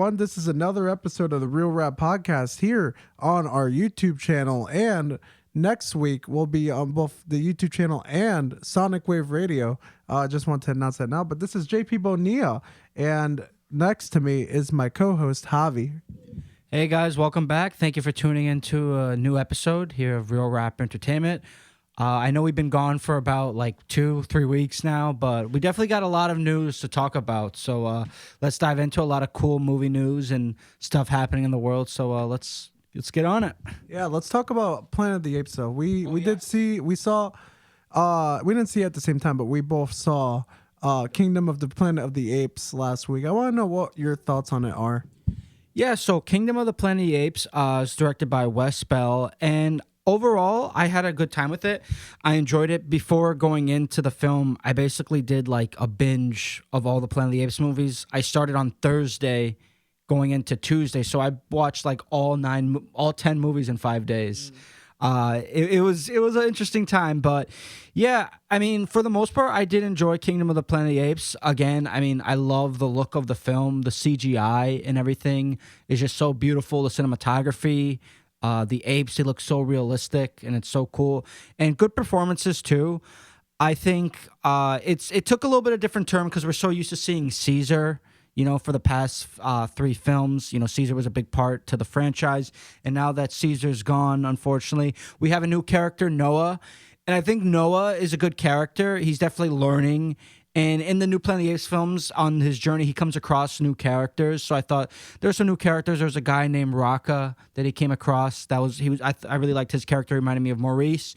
everyone. This is another episode of the Real Rap Podcast here on our YouTube channel. And next week will be on both the YouTube channel and Sonic Wave Radio. I just want to announce that now. But this is JP Bonilla. And next to me is my co-host, Javi. Hey, guys. Welcome back. Thank you for tuning into a new episode here of Real Rap Entertainment. I know we've been gone for about 2-3 weeks now, but we definitely got a lot of news to talk about. So let's dive into a lot of cool movie news and stuff happening in the world. So let's get on it. Yeah, let's talk about Planet of the Apes. Though we didn't see it at the same time, but we both saw Kingdom of the Planet of the Apes last week. I want to know what your thoughts on it are. Yeah, so Kingdom of the Planet of the Apes is directed by Wes Bell, and overall, I had a good time with it. I enjoyed it. Before going into the film, I basically did a binge of all the Planet of the Apes movies. I started on Thursday going into Tuesday, so I watched all 10 movies in 5 days. It was an interesting time, but yeah, I mean, for the most part, I did enjoy Kingdom of the Planet of the Apes. Again, I mean, I love the look of the film. The CGI and everything is just so beautiful. The cinematography, the apes, they look so realistic, and it's so cool. And good performances, too. I think it took a little bit of different turn because we're so used to seeing Caesar, for the past 3 films. Caesar was a big part to the franchise. And now that Caesar's gone, unfortunately, we have a new character, Noah. And I think Noah is a good character. He's definitely learning. And in the new Planet of the Apes films, on his journey, he comes across new characters. So I thought there's some new characters. There's a guy named Raka that he came across. I really liked his character. He reminded me of Maurice.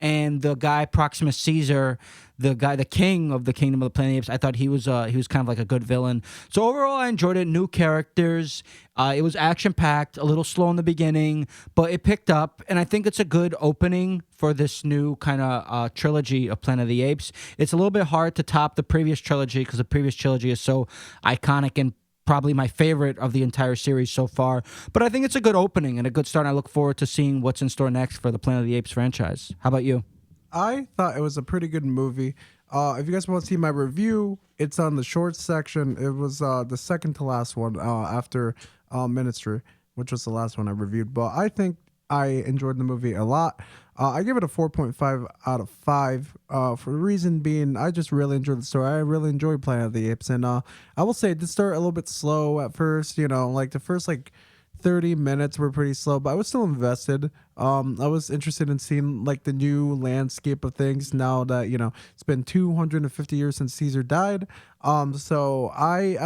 And the guy Proximus Caesar, the king of the Kingdom of the Planet of the Apes, I thought he was kind of like a good villain. So overall, I enjoyed it. New characters. It was action-packed, a little slow in the beginning, but it picked up. And I think it's a good opening for this new kind of trilogy of Planet of the Apes. It's a little bit hard to top the previous trilogy because the previous trilogy is so iconic and probably my favorite of the entire series so far. But I think it's a good opening and a good start. And I look forward to seeing what's in store next for the Planet of the Apes franchise. How about you? I thought it was a pretty good movie. If you guys want to see my review, it's on the shorts section. It was the second to last one after Ministry, which was the last one I reviewed. But I think I enjoyed the movie a lot. I give it a 4.5 out of 5 for the reason being I just really enjoyed the story. I really enjoyed Planet of the Apes. And I will say it did start a little bit slow at first. The first 30 minutes were pretty slow, but I was still invested. I was interested in seeing the new landscape of things now that it's been 250 years since Caesar died. So I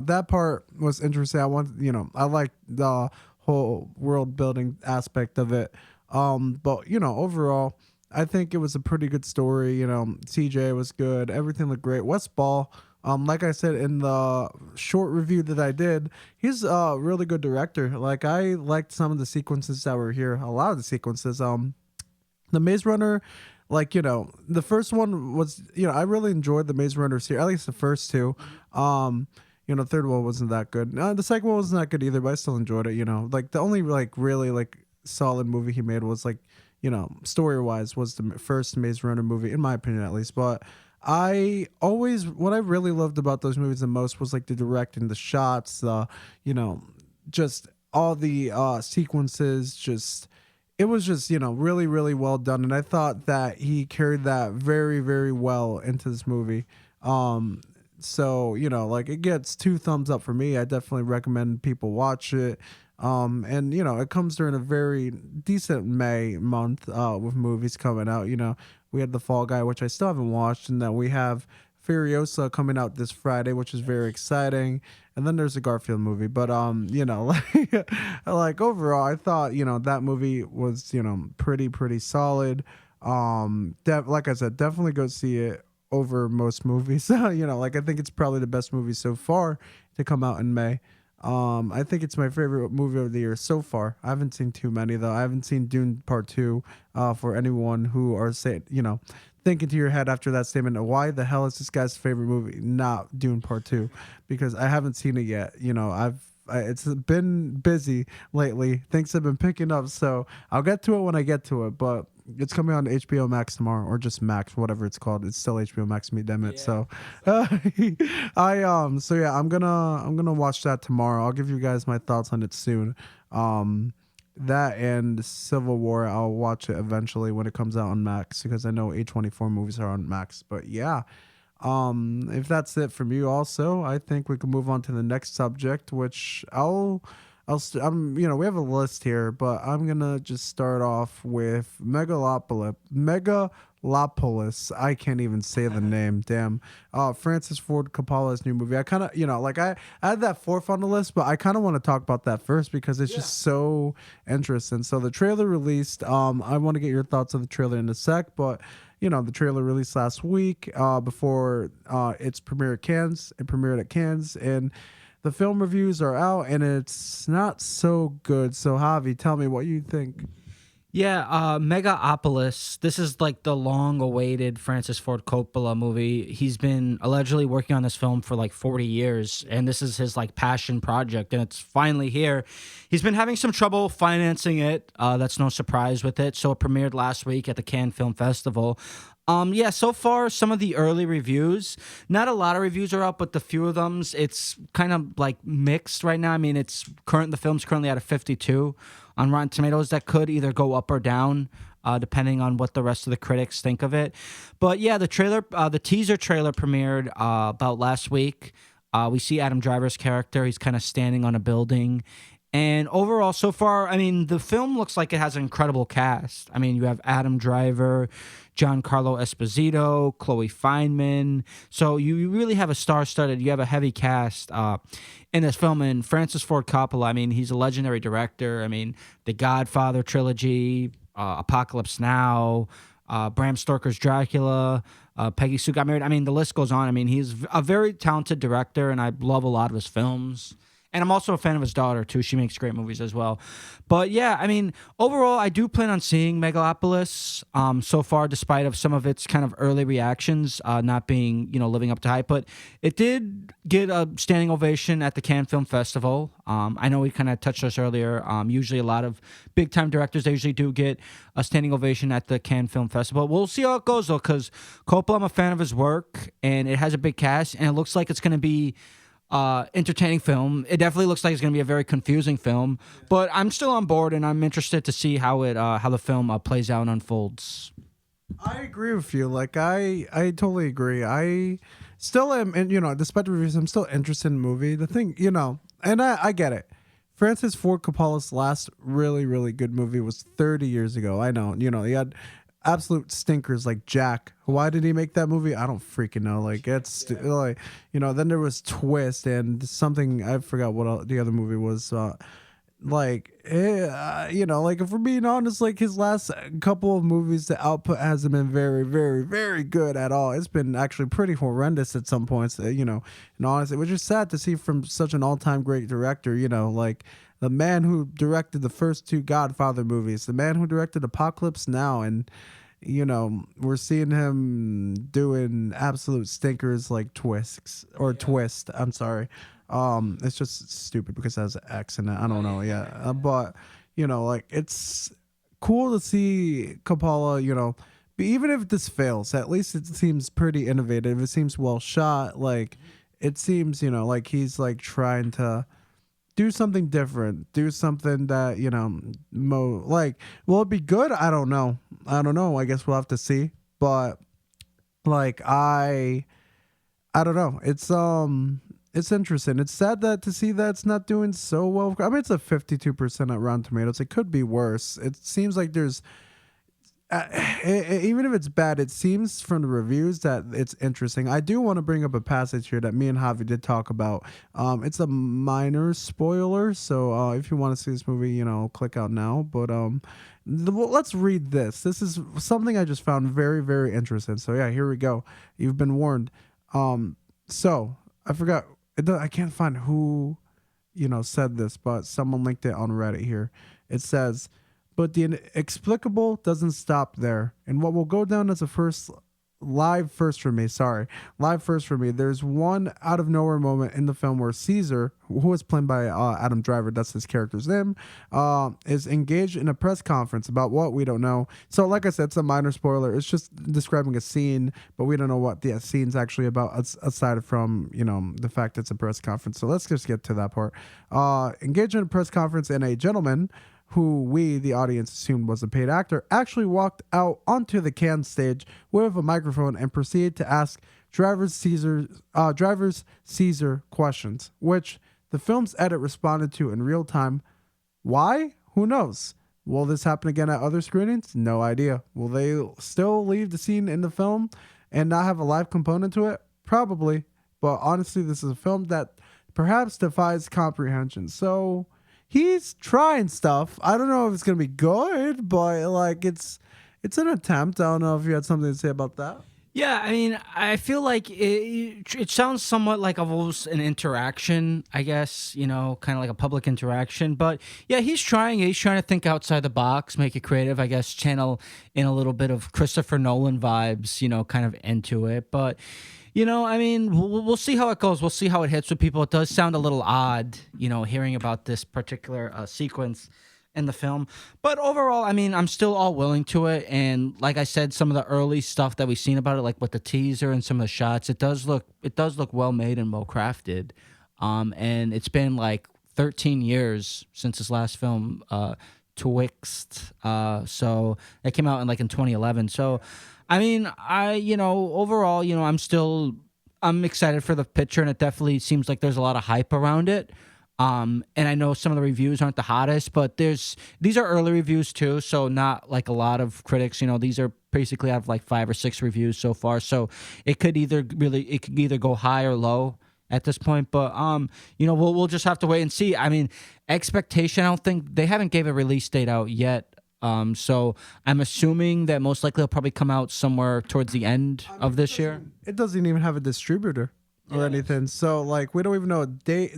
that part was interesting. I like the whole world building aspect of it. But overall, I think it was a pretty good story. CJ was good. Everything looked great. Wes Ball, like I said in the short review that I did, he's a really good director. I liked some of the sequences that were here. A lot of the sequences. The Maze Runner, the first one was, I really enjoyed the Maze Runner series, at least the first 2. The third one wasn't that good. The second one wasn't that good either, but I still enjoyed it. The only really solid movie he made was story wise was the first Maze Runner movie, in my opinion at least. But what I really loved about those movies the most was the directing, the shots, just all the sequences. It was just really, really well done, and I thought that he carried that very, very well into this movie. So it gets 2 thumbs up for me. I definitely recommend people watch it. And it comes during a very decent May month with movies coming out. We had The Fall Guy, which I still haven't watched, and then we have Furiosa coming out this Friday, which is very exciting. And then there's a Garfield movie. But overall, I thought that movie was pretty solid. Like I said, definitely go see it over most movies. I think it's probably the best movie so far to come out in May. I think it's my favorite movie of the year so far. I haven't seen too many though. I haven't seen Dune Part 2. For anyone who are saying, thinking to your head after that statement, why the hell is this guy's favorite movie not Dune Part 2? Because I haven't seen it yet. I've it's been busy lately. Things have been picking up, so I'll get to it when I get to it. But it's coming on HBO Max tomorrow, or just Max, whatever it's called. It's still HBO Max, me damn it. So, so yeah, I'm gonna watch that tomorrow. I'll give you guys my thoughts on it soon. That and Civil War, I'll watch it eventually when it comes out on Max because I know A24 movies are on Max. But yeah, if that's it from you, also, I think we can move on to the next subject, which we have a list here, but I'm gonna just start off with Megalopolis. I can't even say the name. Damn. Francis Ford Coppola's new movie. I kind of, like I had that fourth on the list, but I kind of want to talk about that first because it's just so interesting. So the trailer released. I want to get your thoughts on the trailer in a sec, but the trailer released last week before its premiere at Cannes. It premiered at Cannes, and the film reviews are out, and it's not so good. So, Javi, tell me what you think. Yeah, Megaopolis. This is like the long-awaited Francis Ford Coppola movie. He's been allegedly working on this film for like 40 years, and this is his like passion project, and it's finally here. He's been having some trouble financing it. That's no surprise with it. So it premiered last week at the Cannes Film Festival. Yeah, so far some of the early reviews, not a lot of reviews are out, but the few of them, it's kind of like mixed right now. I mean, the film's currently at a 52 on Rotten Tomatoes. That could either go up or down, depending on what the rest of the critics think of it. But yeah, the teaser trailer premiered about last week. We see Adam Driver's character. He's kind of standing on a building. And overall, so far, I mean, the film looks like it has an incredible cast. I mean, you have Adam Driver, Giancarlo Esposito, Chloe Fineman. So you really have a star-studded, you have a heavy cast in this film. And Francis Ford Coppola, I mean, he's a legendary director. I mean, the Godfather trilogy, Apocalypse Now, Bram Stoker's Dracula, Peggy Sue Got Married. I mean, the list goes on. I mean, he's a very talented director, and I love a lot of his films. And I'm also a fan of his daughter, too. She makes great movies as well. But yeah, I mean, overall, I do plan on seeing Megalopolis so far, despite of some of its kind of early reactions not being, living up to hype. But it did get a standing ovation at the Cannes Film Festival. I know we kind of touched this earlier. Usually a lot of big-time directors, they usually do get a standing ovation at the Cannes Film Festival. We'll see how it goes, though, because Coppola, I'm a fan of his work, and it has a big cast, and it looks like it's going to be entertaining film. It definitely looks like it's going to be a very confusing film, but I'm still on board, and I'm interested to see how the film plays out and unfolds. I agree with you. Like I totally agree. I still am, and despite the reviews, I'm still interested in the movie. The thing, and I get it. Francis Ford Coppola's last really, really good movie was 30 years ago. I know, he had absolute stinkers like Jack. Why did he make that movie? I don't freaking know. Like like then there was Twist and something I forgot what the other movie was. Like if we're being honest, like his last couple of movies, the output hasn't been very, very, very good at all. It's been actually pretty horrendous at some points. And honestly, which is sad to see from such an all-time great director. Like the man who directed the first two Godfather movies, the man who directed Apocalypse Now, and we're seeing him doing absolute stinkers like Twist. I'm sorry. It's just stupid because it has an X in it. I don't know. Yeah. But like it's cool to see Coppola, but even if this fails, at least it seems pretty innovative. It seems well shot. Like it seems, like he's like trying to do something different, do something that, will it be good? I don't know. I guess we'll have to see. But like, I don't know. It's interesting. It's sad to see that it's not doing so well. I mean, it's a 52% at Rotten Tomatoes. It could be worse. It seems like there's, even if it's bad, it seems from the reviews that it's interesting. I do want to bring up a passage here that me and Javi did talk about. It's a minor spoiler, so if you want to see this movie, click out now. But let's read this. This is something I just found very, very interesting. So yeah, here we go. You've been warned. So I forgot. I can't find who, said this, but someone linked it on Reddit here. It says, but the inexplicable doesn't stop there. And what will go down as a first live first for me. Sorry, live first for me. There's one out of nowhere moment in the film where Caesar, who was played by Adam Driver, that's his character's name, is engaged in a press conference about what we don't know. So, like I said, it's a minor spoiler. It's just describing a scene, but we don't know what the scene's actually about, aside from the fact it's a press conference. So let's just get to that part. Engaged in a press conference, and a gentleman who we, the audience, assumed was a paid actor, actually walked out onto the can stage with a microphone and proceeded to ask drivers Caesar questions, which the film's edit responded to in real time. Why? Who knows? Will this happen again at other screenings? No idea. Will they still leave the scene in the film and not have a live component to it? Probably. But honestly, this is a film that perhaps defies comprehension. So he's trying stuff. I don't know if it's gonna be good, but like it's an attempt. I don't know if you had something to say about that. Yeah, I mean, I feel like it sounds somewhat like almost an interaction, I guess, kind of like a public interaction. But yeah, he's trying to think outside the box, make it creative, I guess, channel in a little bit of Christopher Nolan vibes, kind of into it. But, I mean, we'll see how it goes. We'll see how it hits with people. It does sound a little odd, hearing about this particular sequence in the film, but overall, I mean, I'm still all willing to it. And like I said, some of the early stuff that we've seen about it, like with the teaser and some of the shots, it does look well made and well crafted. And it's been like 13 years since his last film, Twixt. So that came out in 2011. So, I mean, overall, I'm excited for the picture, and it definitely seems like there's a lot of hype around it. And I know some of the reviews aren't the hottest, but these are early reviews too, so not like a lot of critics. These are basically out of like 5 or 6 reviews so far, so it could either go high or low at this point. But we'll just have to wait and see. I mean, expectation, I don't think they haven't gave a release date out yet. So I'm assuming that most likely it'll probably come out somewhere towards the end of this year. It doesn't even have a distributor or anything, so like we don't even know a date.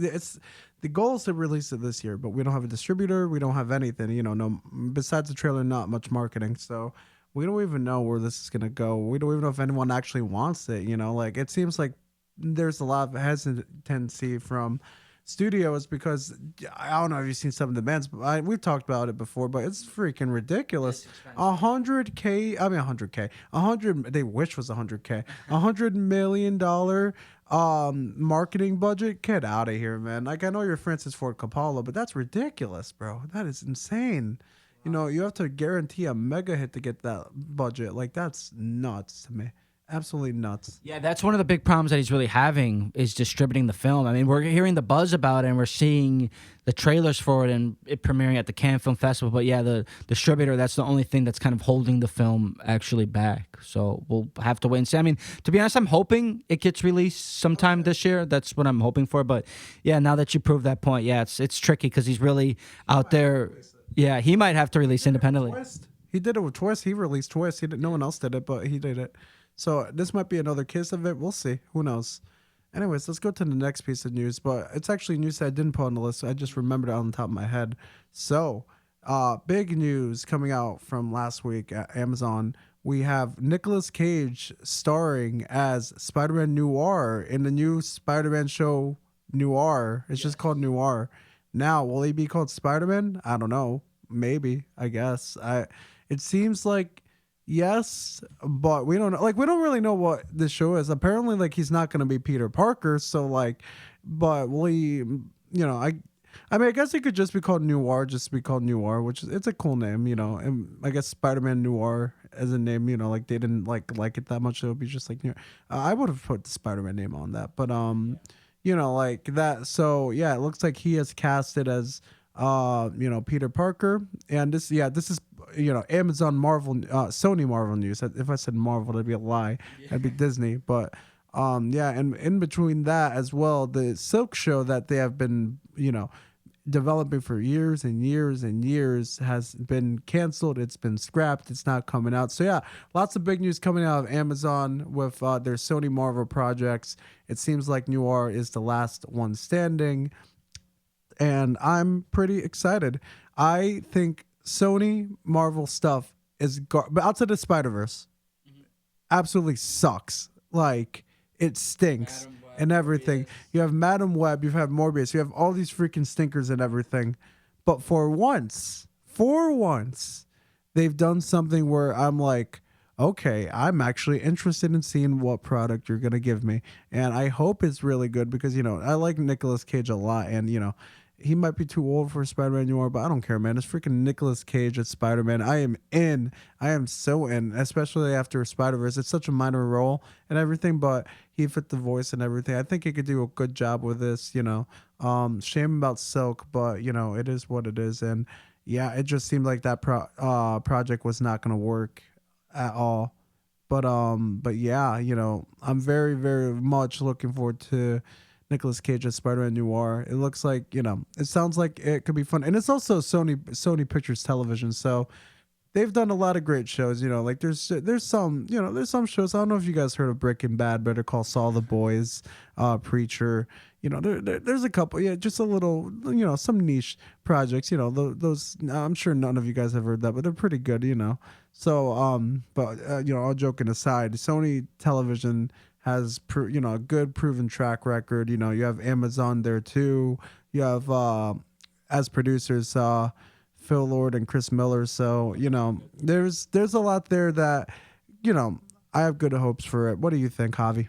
The goal is to release it this year, but we don't have a distributor. We don't have anything, no, besides the trailer, not much marketing. So we don't even know where this is going to go. We don't even know if anyone actually wants it, like it seems like there's a lot of hesitancy from studios because I don't know if you've seen some of the bands, but we've talked about it before, but it's freaking ridiculous. 100K, I mean 100K, 100, they wish was 100K, $100 million marketing budget. Get out of here, man. Like, I know you're Francis Ford Coppola, but that's ridiculous, bro. That is insane. You have to guarantee a mega hit to get that budget. Like, that's nuts to me. Absolutely nuts. Yeah, that's one of the big problems that he's really having is distributing the film. I mean, we're hearing the buzz about it, and we're seeing the trailers for it and it premiering at the Cannes Film Festival. But yeah, the distributor, that's the only thing that's kind of holding the film actually back. So we'll have to wait and see. I mean, to be honest, I'm hoping it gets released sometime this year. That's what I'm hoping for. But yeah, now that you proved that point, yeah, it's tricky because he's really out there. Yeah, he might have to release independently. He did it with Twist. He released Twist. No one else did it, but he did it. So this might be another case of it. We'll see. Who knows? Anyways, let's go to the next piece of news. But it's actually news that I didn't put on the list. I just remembered it on the top of my head. So, big news coming out from last week at Amazon. We have Nicolas Cage starring as Spider-Man Noir in the new Spider-Man show Noir. It's just called Noir. Now, will he be called Spider-Man? I don't know. Maybe. I guess. It seems like yes, but we don't know. Like, we don't really know what this show is. Apparently, like, he's not going to be Peter Parker. So, like, but will he, I mean, I guess it could just be called Noir, which is, it's a cool name, and I guess Spider-Man Noir as a name, like they didn't like it that much. So it would be just like, I would have put the Spider-Man name on that, but, like that. So yeah, it looks like he has casted as, Peter Parker, and this is, Amazon Marvel, Sony Marvel news. If I said Marvel, that'd be a lie. That'd be Disney. But yeah, and in between that as well, the Silk show that they have been, developing for years and years and years has been canceled. It's been scrapped. It's not coming out. So yeah, lots of big news coming out of Amazon with their Sony Marvel projects. It seems like Noir is the last one standing, and I'm pretty excited. I think Sony Marvel stuff is but outside of Spider-Verse, absolutely sucks. Like it stinks and everything. You have Madam Web, you have Morbius, you have all these freaking stinkers and everything. But for once, they've done something where I'm like, okay, I'm actually interested in seeing what product you're gonna give me, and I hope it's really good because I like Nicolas Cage a lot, and he might be too old for Spider-Man anymore, but I don't care, man. It's freaking Nicolas Cage as Spider-Man. I am in. I am so in, especially after Spider-Verse. It's such a minor role and everything, but he fit the voice and everything. I think he could do a good job with this. Shame about Silk, but it is what it is. And yeah, it just seemed like that project was not gonna work at all. But yeah, I'm very, very much looking forward to Nicolas Cage as Spider-Man Noir. It looks like, it sounds like it could be fun. And it's also Sony Pictures Television, so they've done a lot of great shows. Like there's some shows. I don't know if you guys heard of Breaking Bad, Better Call Saul, The Boys, Preacher. There's a couple. Yeah, just a little. Some niche projects. Those. I'm sure none of you guys have heard that, but they're pretty good. So but all joking aside, Sony Television has a good proven track record. You have Amazon there too. You have as producers Phil Lord and Chris Miller. So there's a lot there that you know I have good hopes for it. What do you think, Javi?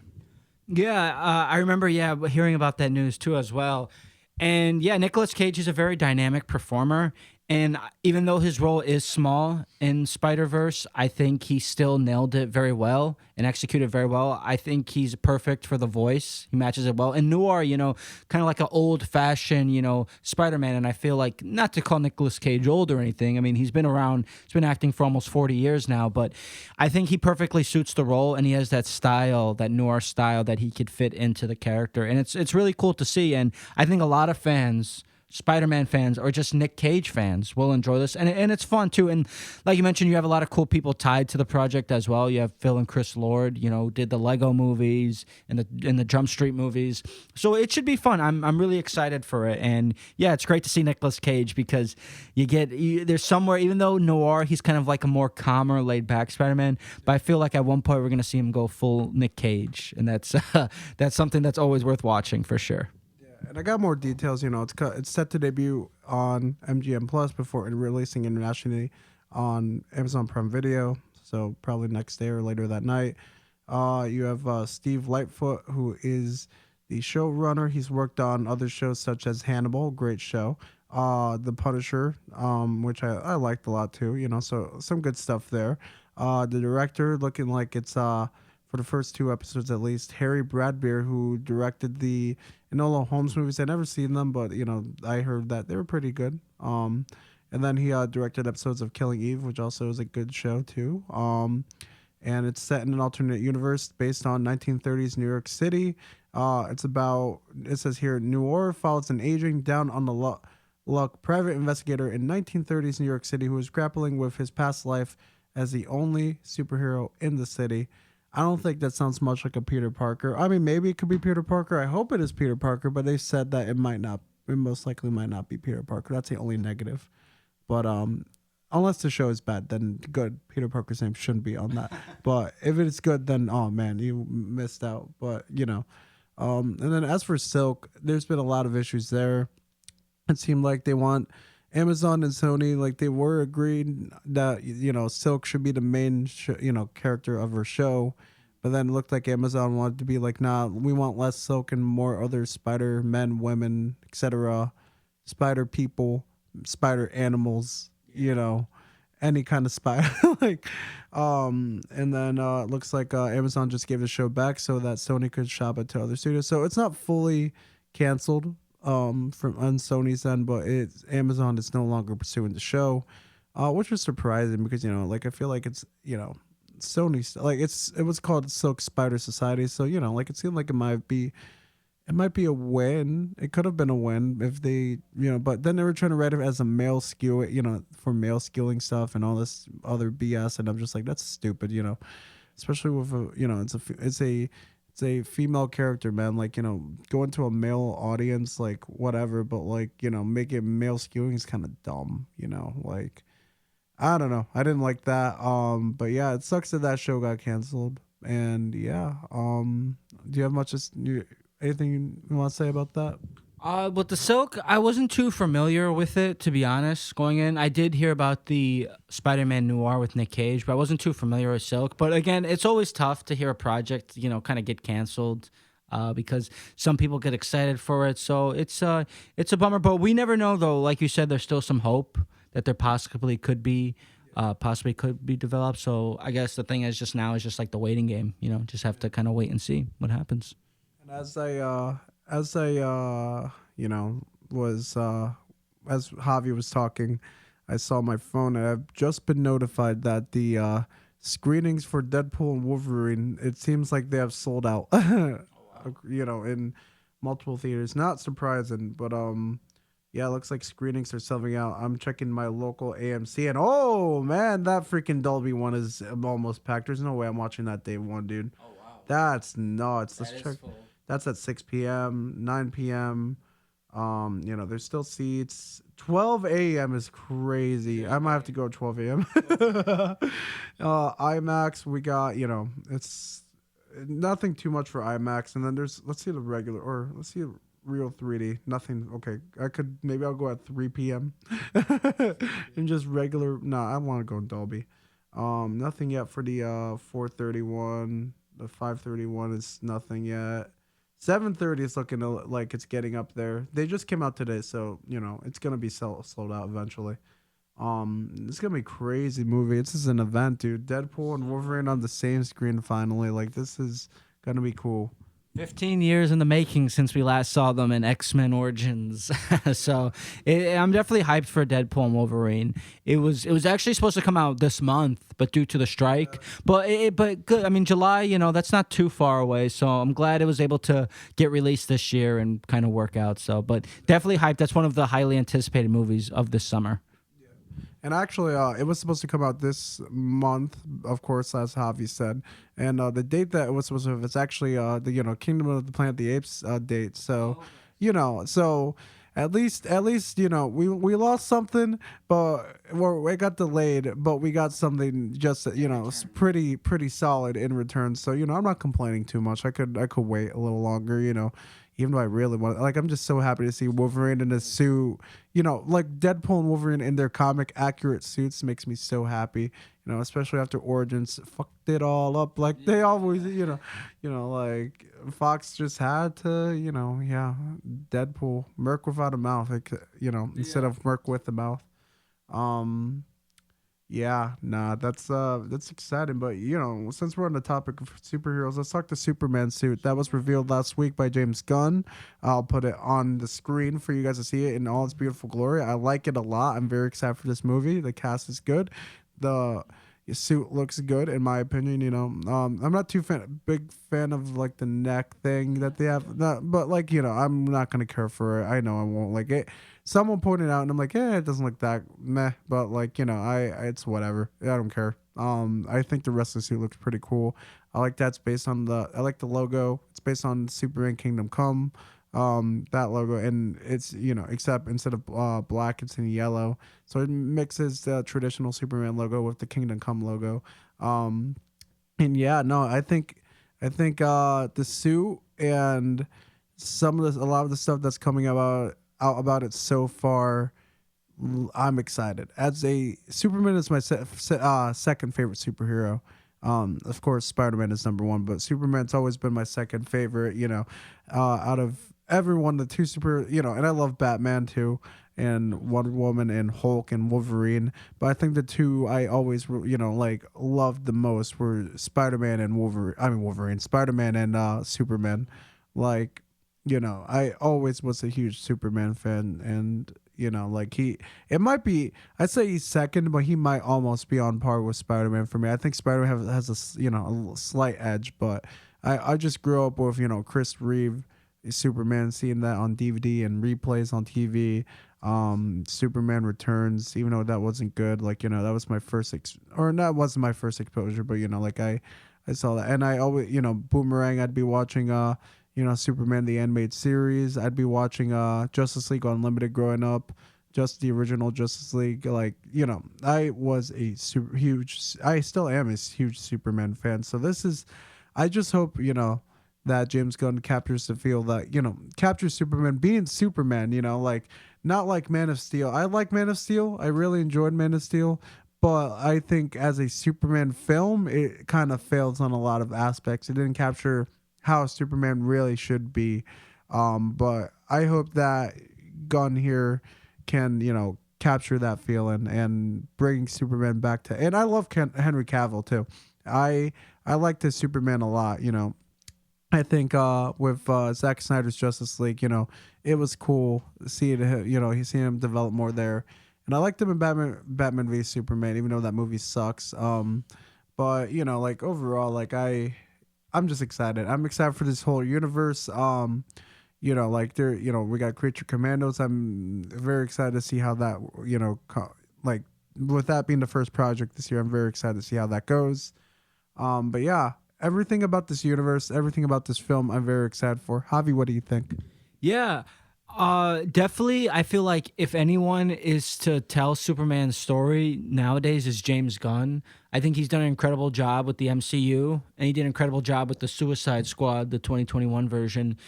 Yeah, I remember, hearing about that news too as well. And yeah, Nicolas Cage is a very dynamic performer. And even though his role is small in Spider Verse, I think he still nailed it very well and executed very well. I think he's perfect for the voice. He matches it well. And Noir, kind of like an old fashioned, Spider Man. And I feel like, not to call Nicolas Cage old or anything. I mean, he's been around, he's been acting for almost 40 years now. But I think he perfectly suits the role. And he has that style, that Noir style that he could fit into the character. And it's really cool to see. And I think a lot of fans, Spider-Man fans or just Nick Cage fans, will enjoy this, and it's fun too. And like you mentioned, you have a lot of cool people tied to the project as well. You have Phil and Chris Lord, did the Lego movies and the Jump Street movies, so it should be fun. I'm really excited for it, and yeah, it's great to see Nicolas Cage because there's somewhere, even though Noir, he's kind of like a more calmer, laid back Spider-Man, but I feel like at one point we're gonna see him go full Nick Cage, and that's that's something that's always worth watching for sure. And I got more details. It's set to debut on MGM Plus before releasing internationally on Amazon Prime Video. So probably next day or later that night. You have Steve Lightfoot, who is the showrunner. He's worked on other shows such as Hannibal, great show. The Punisher, which I liked a lot too. So some good stuff there. The director, looking like it's for the first two episodes at least, Harry Bradbeer, who directed the Enola Holmes movies. I never seen them, but I heard that they were pretty good. And then he directed episodes of Killing Eve, which also is a good show too. And it's set in an alternate universe based on 1930s New York City. It says here, Noir follows an aging down on the luck private investigator in 1930s New York City who is grappling with his past life as the only superhero in the city. I don't think that sounds much like a Peter Parker. I mean, maybe it could be Peter Parker. I hope it is Peter Parker, but they said that it might not. It most likely might not be Peter Parker. That's the only negative. But unless the show is bad, then good. Peter Parker's name shouldn't be on that. But if it's good, then oh man, you missed out. But and then as for Silk, there's been a lot of issues there. It seemed like they want Amazon and Sony, like they were agreed that Silk should be the main character of her show, but then it looked like Amazon wanted to be like, nah, we want less Silk and more other Spider men, women, etc., Spider people, Spider animals, any kind of spider. And then it looks like Amazon just gave the show back so that Sony could shop it to other studios. So it's not fully canceled from on Sony's end, but Amazon is no longer pursuing the show, which was surprising because I feel like it's Sony, like it was called Silk Spider Society, so it seemed like it might be a win. It could have been a win if they but then they were trying to write it as a male skew, for male skewing stuff and all this other BS, and I'm just like, that's stupid, especially with it's a female character, man. Like, go into a male audience, like, whatever, but, like, make it male skewing is kind of dumb, like, I don't know. I didn't like that. But yeah, it sucks that show got canceled. And yeah, do you have anything you want to say about that? With the Silk, I wasn't too familiar with it, to be honest. Going in, I did hear about the Spider-Man Noir with Nick Cage, but I wasn't too familiar with Silk. But again, it's always tough to hear a project, kind of get canceled, because some people get excited for it. So it's a bummer. But we never know, though. Like you said, there's still some hope that there possibly could be developed. So I guess the thing is just now is just like the waiting game. Just have to kind of wait and see what happens. And as I was as Javi was talking, I saw my phone and I've just been notified that the screenings for Deadpool and Wolverine, it seems like they have sold out. In multiple theaters. Not surprising, but yeah, it looks like screenings are selling out. I'm checking my local AMC and oh man, that freaking Dolby one is almost packed. There's no way I'm watching that day one, dude. That's nuts. Let's check. That's at 6 p.m., 9 p.m. There's still seats. 12 a.m. is crazy. I might have to go at 12 a.m. IMAX, we got, it's nothing too much for IMAX. And then let's see the regular, or let's see real 3D. Nothing. Okay. Maybe I'll go at 3 p.m. and just regular. No, I want to go in Dolby. Nothing yet for the 431. The 531 is nothing yet. 7:30 is looking like it's getting up there. They just came out today, so it's gonna be sold out eventually. It's gonna be a crazy movie. This is an event, dude. Deadpool and Wolverine on the same screen finally. Like this is gonna be cool. 15 years in the making since we last saw them in X-Men Origins. So I'm definitely hyped for Deadpool and Wolverine. It was actually supposed to come out this month, but due to the strike. But good. I mean, July, that's not too far away. So I'm glad it was able to get released this year and kind of work out. So, but definitely hyped. That's one of the highly anticipated movies of this summer. And actually, it was supposed to come out this month, of course, as Javi said. And the date that it was supposed to have, it's actually the Kingdom of the Planet of the Apes date. So, so at least we lost something, but it got delayed, but we got something just pretty solid in return. So I'm not complaining too much. I could wait a little longer. Even though I really want, like, I'm just so happy to see Wolverine in a suit. Like Deadpool and Wolverine in their comic accurate suits makes me so happy. Especially after Origins fucked it all up. Like they always, like Fox just had to, yeah, Deadpool, Merc without a mouth, like, instead of Merc with a mouth. Um, yeah, nah, that's exciting. But since we're on the topic of superheroes, let's talk the Superman suit that was revealed last week by James Gunn. I'll put it on the screen for you guys to see it in all its beautiful glory. I like it a lot. I'm very excited for this movie. The cast is good. The suit looks good in my opinion. I'm not big fan of like the neck thing that they have, but like I'm not gonna care for it. I know I won't like it. Someone pointed out, and I'm like, yeah, it doesn't look that meh, but like it's whatever. I don't care. I think the rest of the suit looks pretty cool. I like that's based on I like the logo. It's based on Superman Kingdom Come. That logo, and it's except instead of black, it's in yellow, so it mixes the traditional Superman logo with the Kingdom Come logo. And yeah, no, I think the suit and a lot of the stuff that's coming out about it so far, I'm excited. As a Superman is my second favorite superhero. Of course, Spider-Man is number one, but Superman's always been my second favorite. Out of everyone, the two and I love Batman too, and Wonder Woman and Hulk and Wolverine. But I think the two I always, like loved the most were Spider-Man and Wolverine. I mean Wolverine, Spider-Man and Superman. Like, I always was a huge Superman fan, and like it might be, I'd say he's second, but he might almost be on par with Spider-Man for me. I think Spider-Man has a slight edge, but I just grew up with Chris Reeve, Superman, seeing that on DVD and replays on TV. Superman Returns, even though that wasn't good, like that was my first or that wasn't my first exposure, but like I saw that, and I always Boomerang. I'd be watching Superman the animated series. I'd be watching Justice League Unlimited growing up. just the original Justice League. Like, I was a super huge, I still am a huge Superman fan. So this is, I just hope, that James Gunn captures the feel that, captures Superman being Superman, like not like Man of Steel. I like Man of Steel. I really enjoyed Man of Steel. But I think as a Superman film, it kind of fails on a lot of aspects. It didn't capture how Superman really should be. But I hope that Gunn here can, capture that feeling and bring Superman back to. And I love Henry Cavill too. I like this Superman a lot. I think with Zack Snyder's Justice League, it was cool seeing he's seeing him develop more there. And I liked him in Batman v Superman, even though that movie sucks. But like overall, like I'm just excited. I'm excited for this whole universe. Like we got Creature Commandos. I'm very excited to see how that, like with that being the first project this year, I'm very excited to see how that goes. But yeah, everything about this universe, everything about this film, I'm very excited for. Javi, what do you think? Yeah. Definitely. I feel like if anyone is to tell Superman's story nowadays is James Gunn. I think he's done an incredible job with the MCU, and he did an incredible job with the Suicide Squad, the 2021 version.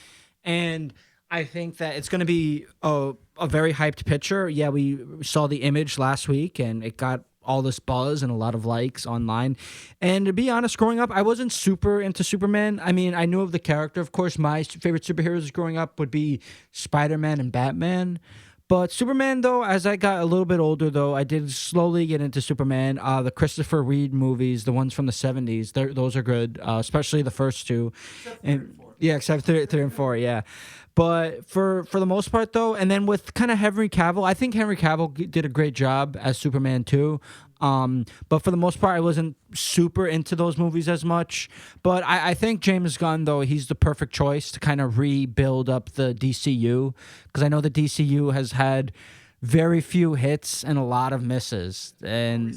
And I think that it's going to be a very hyped picture. Yeah, we saw the image last week, and it got all this buzz and a lot of likes online. And to be honest, growing up, I wasn't super into Superman. I mean, I knew of the character. Of course, my favorite superheroes growing up would be Spider-Man and Batman. But Superman, though, as I got a little bit older, though, I did slowly get into Superman. The Christopher Reeve movies, the ones from the 70s, those are good, especially the first two. And yeah, except three and four, yeah. But for the most part, though, and then with kind of Henry Cavill, I think Henry Cavill did a great job as Superman too. But for the most part, I wasn't super into those movies as much. But I think James Gunn, though, he's the perfect choice to kind of rebuild up the DCU, because I know the DCU has had very few hits and a lot of misses. And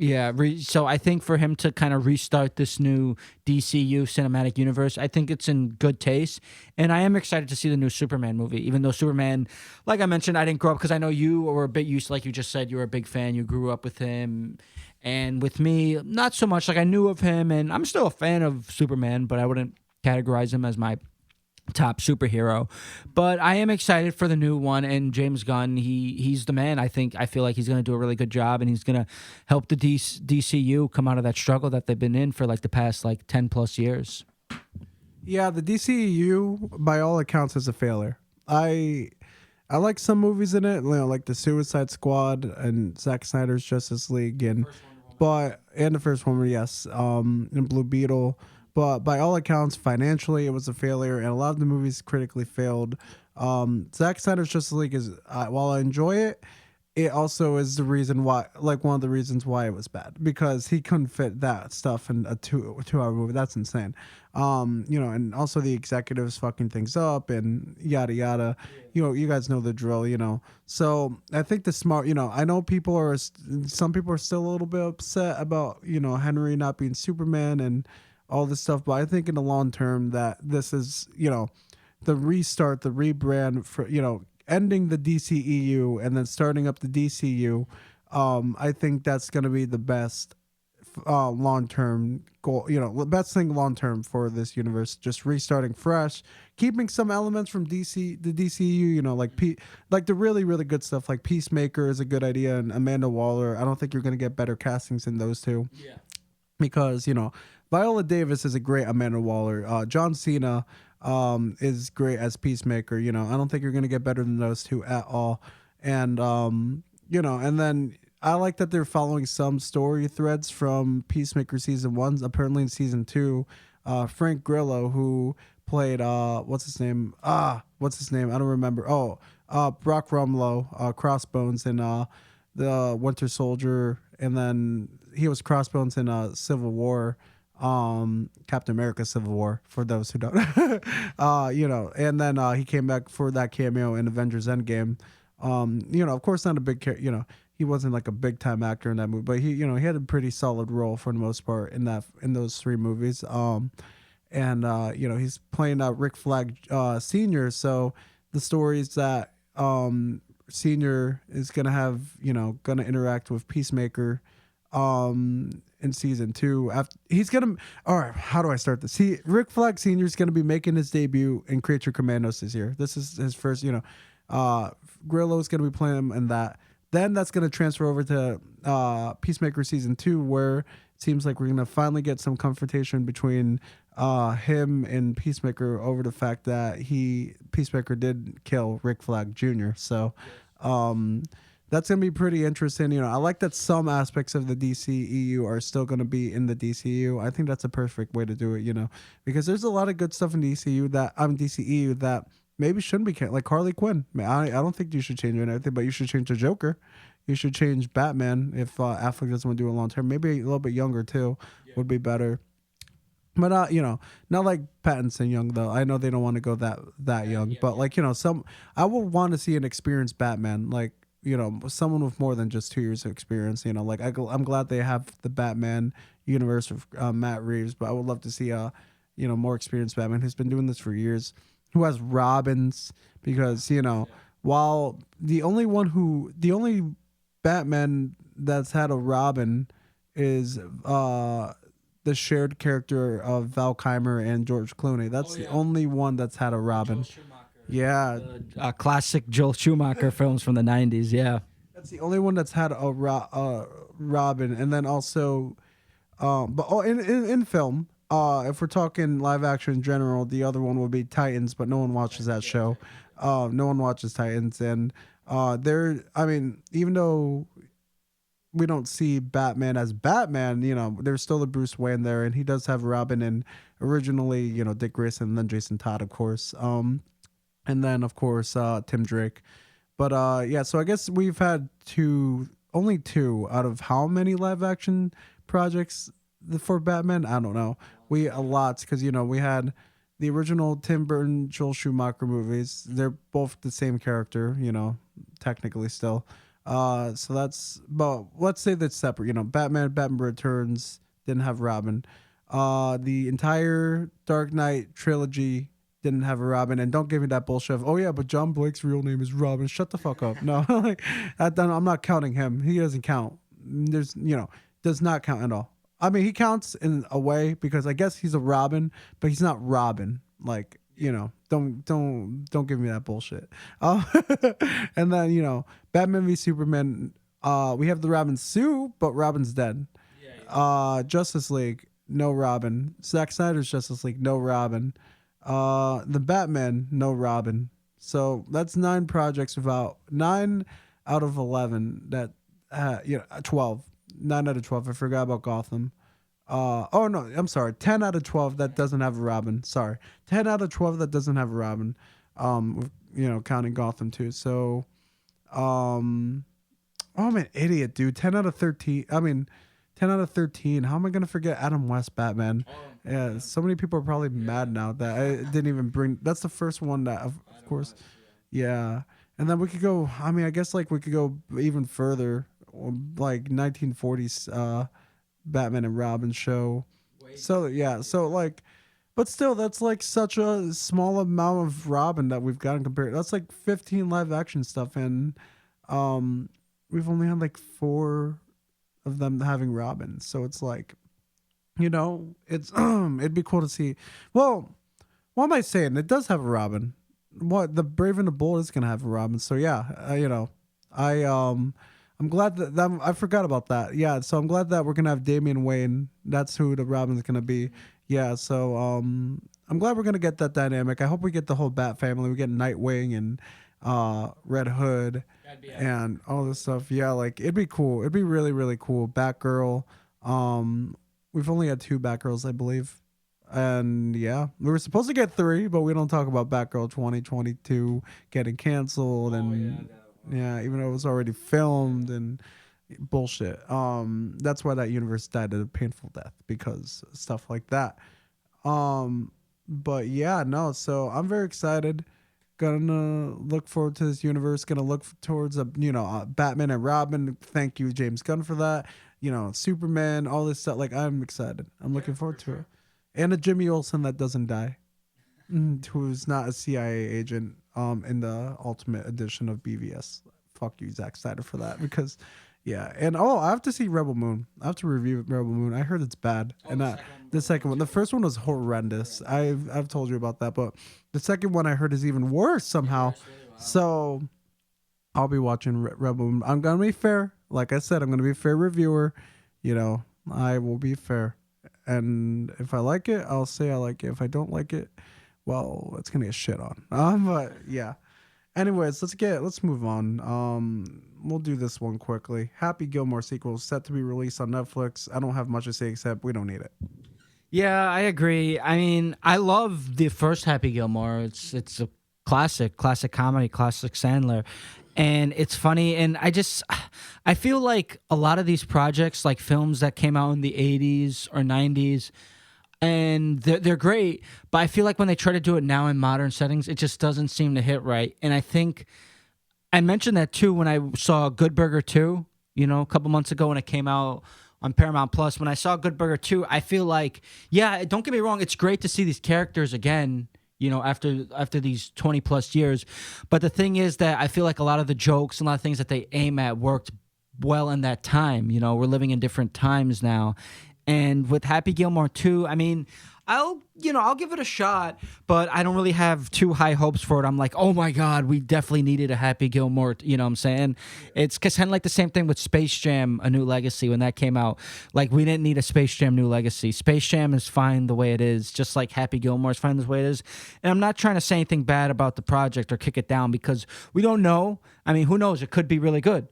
yeah, so I think for him to kind of restart this new DCU cinematic universe, I think it's in good taste. And I am excited to see the new Superman movie, even though Superman, like I mentioned, I didn't grow up, because I know you were a bit used, like you just said, you were a big fan. You grew up with him. And with me, not so much. Like I knew of him, and I'm still a fan of Superman, but I wouldn't categorize him as my top superhero. But I am excited for the new one, and James Gunn, he's the man. I feel like he's going to do a really good job, and he's going to help the DCU come out of that struggle that they've been in for like the past like 10 plus years. Yeah, the DCU by all accounts is a failure. I like some movies in it, like the Suicide Squad and Zack Snyder's Justice League, and the first one, yes, and Blue Beetle. But by all accounts, financially, it was a failure, and a lot of the movies critically failed. Zack Snyder's Justice League is, while I enjoy it, it also is the reason why, like one of the reasons why it was bad, because he couldn't fit that stuff in a two-hour movie. That's insane. And also the executives fucking things up and yada yada. You guys know the drill. So I think the smart, I know some people are still a little bit upset about Henry not being Superman and all this stuff, but I think in the long term that this is the restart, the rebrand for ending the DCEU and then starting up the DCU. I think that's going to be the best long-term goal, best thing long-term for this universe, just restarting fresh, keeping some elements from the DCU, like the really, really good stuff, like Peacemaker is a good idea, and Amanda Waller. I don't think you're going to get better castings than those two. Yeah. Because, Viola Davis is a great Amanda Waller. John Cena is great as Peacemaker. I don't think you're going to get better than those two at all. And, and then I like that they're following some story threads from Peacemaker season 1. Apparently in season 2, Frank Grillo, who played, what's his name? I don't remember. Brock Rumlow, Crossbones in the Winter Soldier. And then he was Crossbones in Civil War. Captain America Civil War, for those who don't. And then he came back for that cameo in Avengers Endgame. Of course not a big he wasn't like a big time actor in that movie, but he had a pretty solid role for the most part in those 3 movies. He's playing Rick Flag Sr. So the stories that Senior is gonna have, gonna interact with Peacemaker in season 2. After he's gonna, all right, how do I start this? Rick Flag Senior is gonna be making his debut in Creature Commandos this year. This is his first, Grillo's gonna be playing him in that. Then that's gonna transfer over to Peacemaker season 2, where it seems like we're gonna finally get some confrontation between him and Peacemaker over the fact that Peacemaker did kill Rick Flag Jr. So that's gonna be pretty interesting. I like that some aspects of the DCEU are still gonna be in the DCU. I think that's a perfect way to do it. Because there's a lot of good stuff in DCEU that maybe shouldn't be like Harley Quinn. I don't think you should change anything, but you should change the Joker. You should change Batman if Affleck doesn't want to do it long term. Maybe a little bit younger too would be better. But not like Pattinson young though. I know they don't want to go that young, but like some I would want to see an experienced Batman, like someone with more than just 2 years of experience. Like I'm glad they have the Batman universe of Matt Reeves, but I would love to see more experienced Batman who's been doing this for years, who has Robins, because while the only Batman that's had a Robin is the shared character of Val Kilmer and George Clooney. That's the only one that's had a Robin. Yeah, Classic Joel Schumacher films from the 90s. Yeah, that's the only one that's had a Robin. And then also, in film, if we're talking live action in general, the other one would be Titans, but no one watches that show. No one watches Titans, and even though we don't see Batman as Batman, there's still a Bruce Wayne there, and he does have Robin, and originally, Dick Grayson, and then Jason Todd, of course, and then of course Tim Drake. But yeah, so I guess we've had only two out of how many live action projects for Batman? I don't know. A lot, because we had the original Tim Burton, Joel Schumacher movies. They're both the same character, technically still. So that's, but let's say that's separate. Batman Returns didn't have Robin. The entire Dark Knight trilogy didn't have a Robin. And don't give me that bullshit of, oh yeah, but John Blake's real name is Robin. Shut the fuck up. No, like I'm not counting him. He doesn't count. Does not count at all. I mean, he counts in a way because I guess he's a Robin, but he's not Robin. Like, don't give me that bullshit. And then, Batman v Superman, we have the Robin suit, but Robin's dead. Justice League, no Robin. Zack Snyder's Justice League, no Robin. The Batman, no Robin. So that's 9 projects 9 out of 11 that 12. 9 out of 12. I forgot about Gotham. Oh no, I'm sorry. 10 out of 12 that doesn't have a Robin. Sorry. 10 out of 12 that doesn't have a Robin. Counting Gotham too. So, oh, I'm an idiot, dude. 10 out of 13. 10 out of 13. How am I going to forget Adam West Batman? Yeah, so many people are probably mad now that I didn't even bring. That's the first one that, of course. Yeah. And then we could go, I guess like we could go even further, like 1940s Batman and Robin show. So yeah, so like, but still, that's like such a small amount of Robin that we've gotten compared. That's like 15 live action stuff, and we've only had like 4 of them having Robin. So it's like, it's it'd be cool to see. Well, what am I saying? It does have a Robin. What, the Brave and the Bold is gonna have a Robin. So yeah, I'm glad that I forgot about that. Yeah, so I'm glad that we're gonna have Damian Wayne. That's who the Robin's gonna be. Yeah, so I'm glad we're gonna get that dynamic. I hope we get the whole Bat family. We get Nightwing and Red Hood and all this stuff. Yeah, like it'd be cool. It'd be really, really cool. Batgirl. We've only had 2 Batgirls, I believe. And yeah, we were supposed to get 3, but we don't talk about Batgirl 2022 getting canceled and yeah, even though it was already filmed and bullshit. That's why that universe died a painful death, because stuff like that. But yeah, no, so I'm very excited. Gonna look forward to this universe. Gonna look towards Batman and Robin. Thank you, James Gunn, for that. Superman, all this stuff. Like, I'm excited. I'm looking forward to it. And a Jimmy Olsen that doesn't die, who's not a CIA agent. In the Ultimate Edition of BVS fuck you, Zack Snyder, for that because. Yeah, and I have to see Rebel Moon. I have to review Rebel Moon. I heard it's bad, and the second one, the first one was horrendous. I've told you about that, but the second one I heard is even worse somehow. So I'll be watching Rebel Moon. I'm gonna be fair, like I said, I'm gonna be a fair reviewer. You know, I will be fair, and if I like it, I'll say I like it. If I don't like it, well, it's gonna get shit on. But yeah. Anyways, let's move on. We'll do this one quickly. Happy Gilmore sequel set to be released on Netflix. I don't have much to say except we don't need it. Yeah, I agree. I mean, I love the first Happy Gilmore. It's a classic comedy, classic Sandler. And it's funny, and I feel like a lot of these projects, like films that came out in the 80s or 90s, and they're great, but I feel like when they try to do it now in modern settings, it just doesn't seem to hit right. And I think I mentioned that too when I saw Good Burger 2, a couple months ago when it came out on Paramount Plus. When I saw Good Burger 2, I feel like, yeah, don't get me wrong, it's great to see these characters again, after these 20 plus years. But the thing is that I feel like a lot of the jokes and a lot of things that they aim at worked well in that time. We're living in different times now. And with Happy Gilmore 2, I mean, I'll give it a shot, but I don't really have too high hopes for it. I'm like, oh my God, we definitely needed a Happy Gilmore. You know what I'm saying? It's kind of like the same thing with Space Jam: A New Legacy when that came out. Like, we didn't need a Space Jam: New Legacy. Space Jam is fine the way it is, just like Happy Gilmore is fine the way it is. And I'm not trying to say anything bad about the project or kick it down because we don't know. I mean, who knows? It could be really good.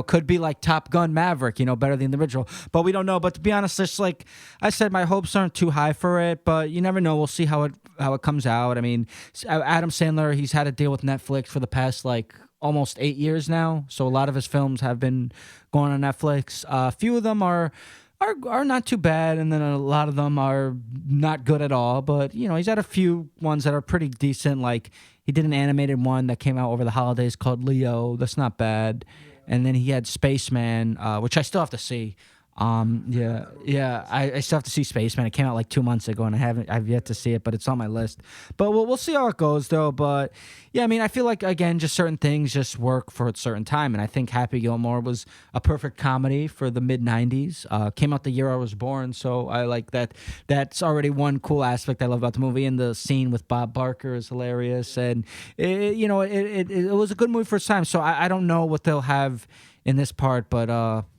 Could be like Top Gun Maverick, better than the original. But we don't know. But to be honest, just like I said, my hopes aren't too high for it. But you never know. We'll see how it comes out. I mean, Adam Sandler, he's had a deal with Netflix for the past like almost 8 years now. So a lot of his films have been going on Netflix. A few of them are not too bad, and then a lot of them are not good at all. But he's had a few ones that are pretty decent. Like he did an animated one that came out over the holidays called Leo. That's not bad. And then he had Spaceman, which I still have to see. I still have to see Spaceman. It came out like 2 months ago, and I've yet to see it, but it's on my list. But we'll see how it goes, though. But yeah, I mean, I feel like again, just certain things just work for a certain time, and I think Happy Gilmore was a perfect comedy for the mid '90s. Came out the year I was born, so I like that. That's already one cool aspect I love about the movie, and the scene with Bob Barker is hilarious, and it was a good movie for its time. So I don't know what they'll have in this part, but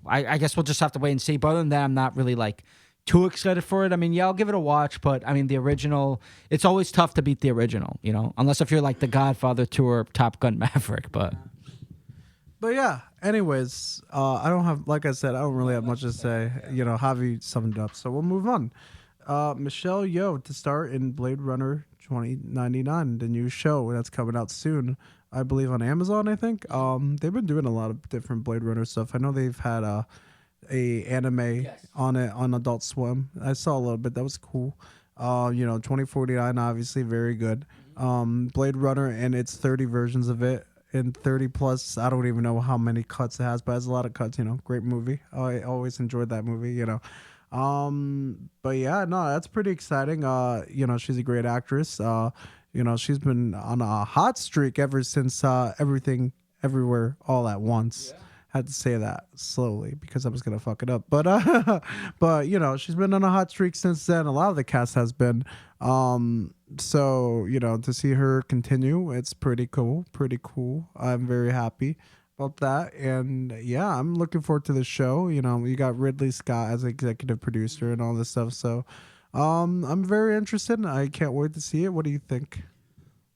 I guess we'll just have to wait and see. But other than that, I'm not really like too excited for it. I mean, yeah, I'll give it a watch, but I mean, the original, it's always tough to beat the original, unless if you're like The Godfather 2 or Top Gun Maverick. But yeah, anyways, I don't have, like I said, I don't really have much to say. Javi summed it up, so we'll move on. Michelle Yeoh to star in Blade Runner 2099, the new show that's coming out soon. I believe on Amazon, I think. They've been doing a lot of different Blade Runner stuff. I know they've had a anime on it on Adult Swim. I saw a little bit. That was cool. 2049, obviously very good. Blade Runner and its 30 versions of it and 30 plus. I don't even know how many cuts it has, but it has a lot of cuts. Great movie. I always enjoyed that movie. But yeah, no, that's pretty exciting. She's a great actress. She's been on a hot streak ever since Everything, Everywhere, All at Once. Yeah. Had to say that slowly because I was gonna fuck it up. But she's been on a hot streak since then. A lot of the cast has been. So to see her continue, it's pretty cool. Pretty cool. I'm very happy about that. And yeah, I'm looking forward to the show. You got Ridley Scott as executive producer and all this stuff. So I'm very interested. I can't wait to see it. What do you think?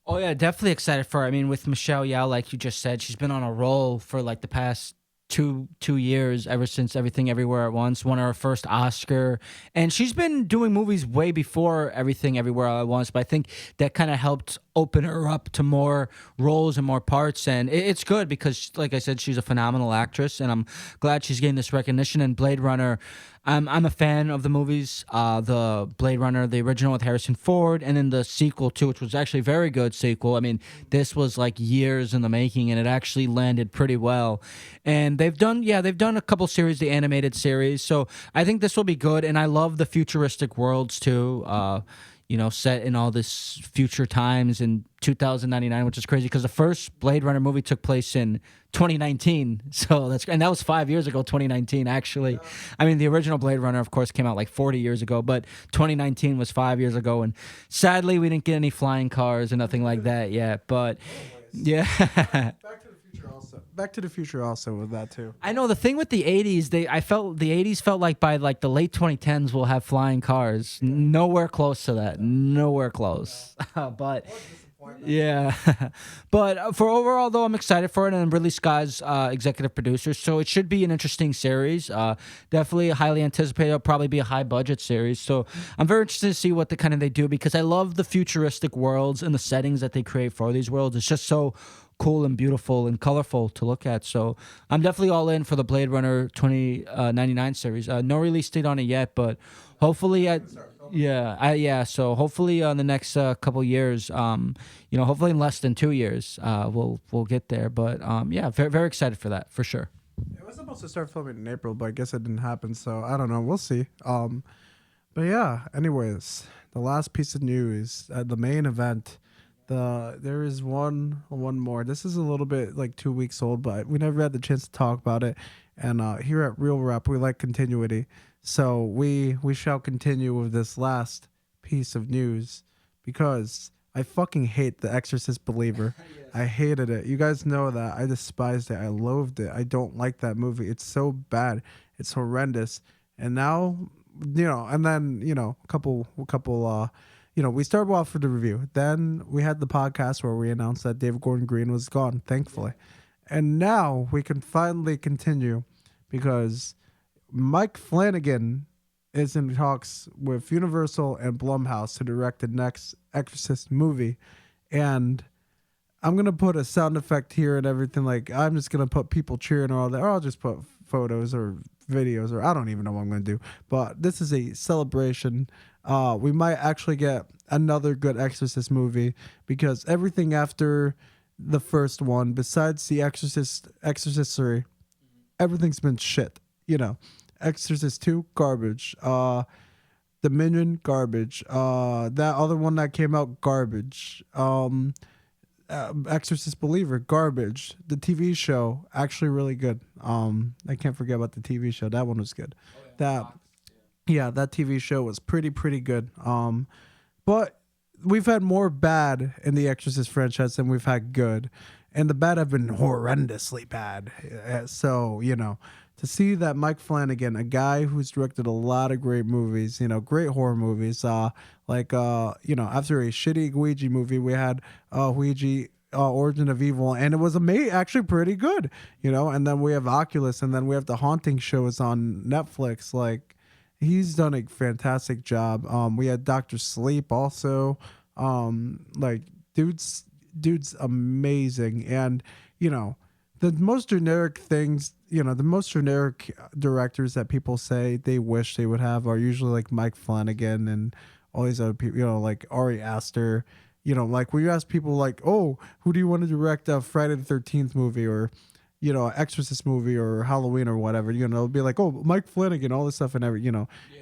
Oh yeah, definitely excited for her. I mean, with Michelle Yeoh, like you just said, she's been on a roll for like the past two years, ever since Everything Everywhere at Once, won her first Oscar, and she's been doing movies way before Everything Everywhere All at Once. But I think that kind of helped open her up to more roles and more parts, and it's good because, like I said, she's a phenomenal actress, and I'm glad she's getting this recognition. And Blade Runner, I'm a fan of the movies, the Blade Runner, the original with Harrison Ford, and then the sequel too, which was actually a very good sequel. I mean, this was like years in the making, and it actually landed pretty well. And they've done a couple series, the animated series, so I think this will be good. And I love the futuristic worlds too. set in all this future times in 2099, which is crazy because the first Blade Runner movie took place in 2019. So and that was 5 years ago, 2019, actually. I mean, the original Blade Runner, of course, came out like 40 years ago, but 2019 was 5 years ago. And sadly, we didn't get any flying cars or nothing like that yet. But yeah. Back to the Future also with that too. I know the thing with the 80s, I felt the 80s felt like by like the late 2010s we'll have flying cars. Nowhere close to that. Nowhere close. But yeah. But for overall though, I'm excited for it, and Ridley Scott's executive producer, so it should be an interesting series. Definitely highly anticipated. It'll probably be a high budget series. So I'm very interested to see what the kind of they do, because I love the futuristic worlds and the settings that they create for these worlds. It's just so cool and beautiful and colorful to look at. So I'm definitely all in for the Blade Runner 2099 series. No release date on it yet, but hopefully so hopefully in the next couple years, hopefully in less than 2 years, we'll get there. But very, very excited for that, for sure. It was supposed to start filming in April, but I guess it didn't happen, so I don't know, we'll see. But yeah, anyways, the last piece of news, the main event. There is one more. This is a little bit like 2 weeks old, but we never had the chance to talk about it. And here at Real Rap, we like continuity, so we shall continue with this last piece of news, because I fucking hate The Exorcist Believer. Yes. I hated it. You guys know that. I despised it. I loathed it. I don't like that movie. It's so bad. It's horrendous. And now, and then a couple. We started off with the review. Then we had the podcast where we announced that David Gordon Green was gone, thankfully. And now we can finally continue, because Mike Flanagan is in talks with Universal and Blumhouse to direct the next Exorcist movie. And I'm going to put a sound effect here and everything. Like, I'm just going to put people cheering or all that. Or I'll just put photos or videos, or I don't even know what I'm going to do. But this is a celebration. We might actually get another good Exorcist movie, because everything after the first one, besides the Exorcist 3, everything's been shit. Exorcist 2, garbage. Dominion, garbage. That other one that came out, garbage. Exorcist Believer, garbage. The TV show, actually really good. I can't forget about the TV show. That one was good. That TV show was pretty good. But we've had more bad in the Exorcist franchise than we've had good, and the bad have been horrendously bad. So to see that Mike Flanagan, a guy who's directed a lot of great movies, great horror movies, after a shitty Ouija movie, we had Ouija Origin of Evil, and it was actually pretty good, and then we have Oculus, and then we have the Haunting shows on Netflix. Like, he's done a fantastic job. We had Dr. Sleep also. Dude's amazing. And, the most generic things, the most generic directors that people say they wish they would have are usually like Mike Flanagan and all these other people, like Ari Aster. Like when you ask people like, oh, who do you want to direct a Friday the 13th movie, or Exorcist movie, or Halloween, or whatever, it'll be like, oh, Mike Flanagan, all this stuff and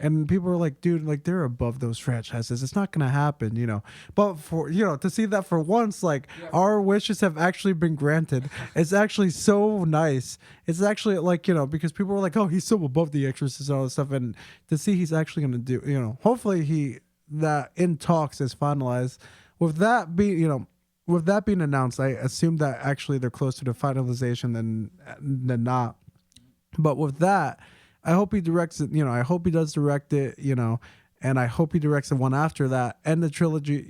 and people are like, dude, like, they're above those franchises. It's not gonna happen, but for to see that for once, like, our wishes have actually been granted. It's actually so nice. It's actually like, because people were like, oh, he's so above the Exorcist and all this stuff, and to see he's actually gonna do, hopefully that in talks is finalized. With that being announced, I assume that actually they're closer to finalization than not. But with that, I hope he directs it. I hope he does direct it. And I hope he directs the one after that, and the trilogy.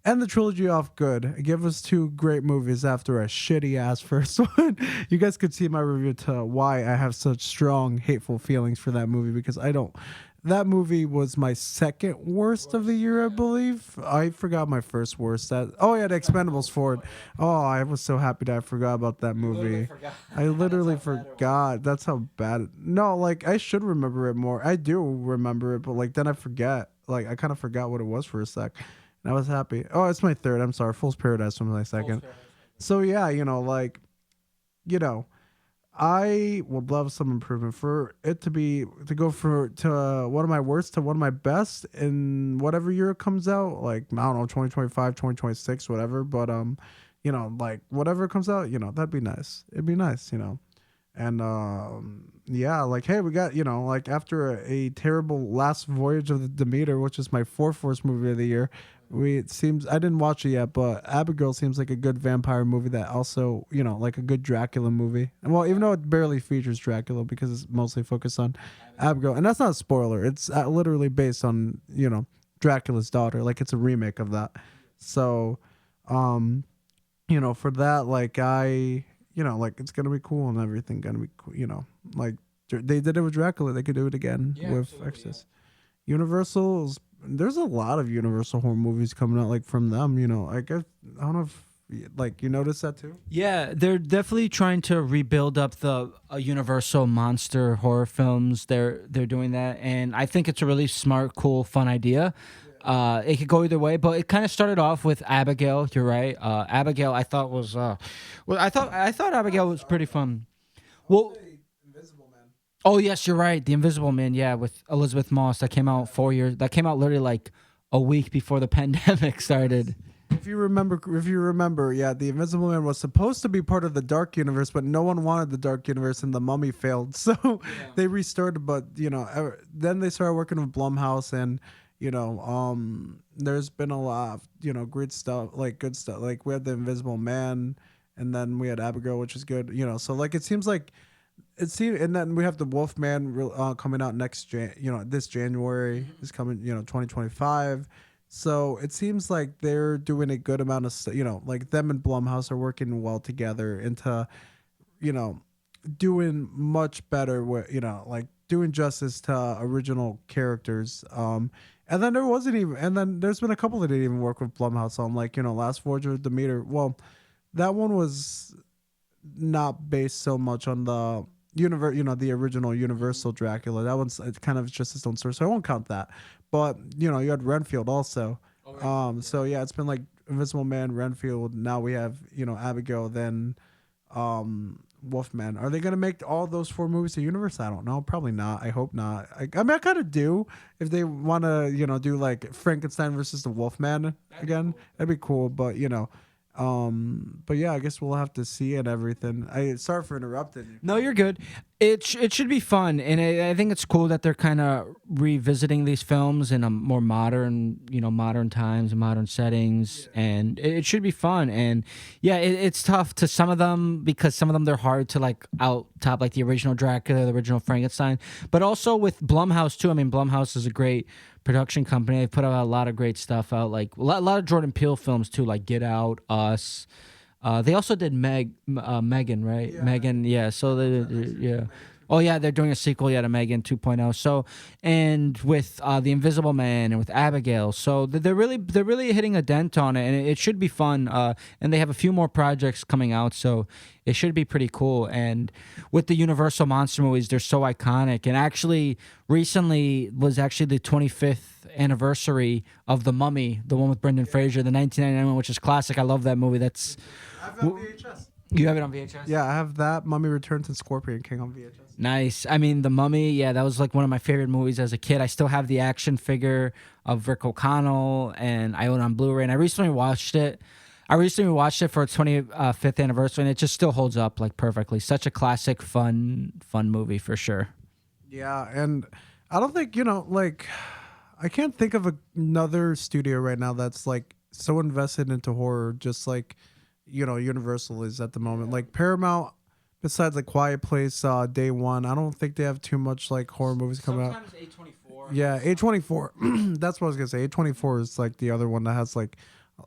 And the trilogy off good. Give us 2 great movies after a shitty ass first one. You guys could see my review to why I have such strong hateful feelings for that movie, because I don't. That movie was my second worst of the year, I believe. I forgot my first worst. The Expendables 4. Oh, I was so happy that I forgot about that movie. I literally forgot. That's how bad. No, like, I should remember it more. I do remember it, but like then I forget. Like, I kind of forgot what it was for a sec. And I was happy. Oh, it's my third. I'm sorry. Fool's Paradise was my second. So yeah, I would love some improvement for it to go to one of my worst to one of my best in whatever year it comes out. Like I don't know, 2025, 2026, whatever. But like whatever comes out, that'd be nice. It'd be nice. And yeah, like hey, we got like after a terrible last voyage of the Demeter, which is my fourth worst movie of the year. It seems I didn't watch it yet, but Abigail seems like a good vampire movie that also like a good Dracula movie. And well, even though it barely features Dracula because it's mostly focused on Abigail, and that's not a spoiler. It's literally based on Dracula's daughter. Like it's a remake of that. So, um, for that, like like it's gonna be cool and everything gonna be cool. Like they did it with Dracula, they could do it again with Exorcist. Universal's there's a lot of Universal horror movies coming out like from them. I don't know if like you notice that too. Yeah, they're definitely trying to rebuild up the Universal monster horror films. They're doing that, and I think it's a really smart, cool, fun idea. It could go either way, but it kind of started off with Abigail. You're right. Abigail, I thought was I thought Abigail was pretty fun. Well, oh yes, you're right. The Invisible Man, yeah, with Elizabeth Moss. That came out 4 years. That came out literally like a week before the pandemic started. If you remember, yeah, the Invisible Man was supposed to be part of the Dark Universe, but no one wanted the Dark Universe, and the Mummy failed. So they restarted. But then they started working with Blumhouse, and there's been a lot of great stuff, like good stuff. Like we had the Invisible Man, and then we had Abigail, which is good. So like it seems like and then we have the Wolfman coming out this January is coming, 2025. So it seems like they're doing a good amount of like them and Blumhouse are working well together into, you know, doing much better with, like doing justice to original characters. And then there's been a couple that didn't even work with Blumhouse on, like, Last Voyage of Demeter. Well, that one was not based so much on the the original Universal Dracula. That one's kind of just its own story, so I won't count that. But you had Renfield also. So yeah, it's been like Invisible Man, Renfield. Now we have Abigail, then Wolfman. Are they gonna make all those four movies a universe? I don't know. Probably not. I hope not. I mean, I kind of do. If they want to, do like Frankenstein versus the Wolfman again, that'd be cool. But yeah, I guess we'll have to see and everything. Sorry for interrupting you. No, you're good. It should be fun, and I think it's cool that they're kind of revisiting these films in a more modern, modern times and modern settings, and it should be fun. And yeah, it's tough to some of them because some of them they're hard to like out top like the original Dracula, the original Frankenstein, but also with Blumhouse too. I mean, Blumhouse is a great production company. They've put out a lot of great stuff out, like a lot of Jordan Peele films too, like Get Out, Us. They also did Megan, right? Yeah. Megan, yeah. So yeah. Oh yeah, they're doing a sequel, to Megan 2.0. So, and with the Invisible Man and with Abigail, so they're really hitting a dent on it, and it should be fun. And they have a few more projects coming out, so it should be pretty cool. And with the Universal monster movies, they're so iconic. And actually, recently was actually the 25th anniversary of The Mummy, the one with Brendan Fraser, the 1999 one, which is classic. I love that movie. I've got VHS. You have it on VHS? Yeah, I have that. Mummy Returns and Scorpion King on VHS. Nice. I mean, The Mummy, yeah, that was like one of my favorite movies as a kid. I still have the action figure of Rick O'Connell, and I own it on Blu-ray. And I recently watched it. For its 25th anniversary, and it just still holds up like perfectly. Such a classic, fun movie for sure. Yeah, and I don't think like I can't think of another studio right now that's like so invested into horror, just like Universal is at the moment. Like Paramount, besides like Quiet Place, Day One, I don't think they have too much like horror movies coming out. Sometimes A24. Yeah, A24. That's what I was gonna say. A24 is like the other one that has like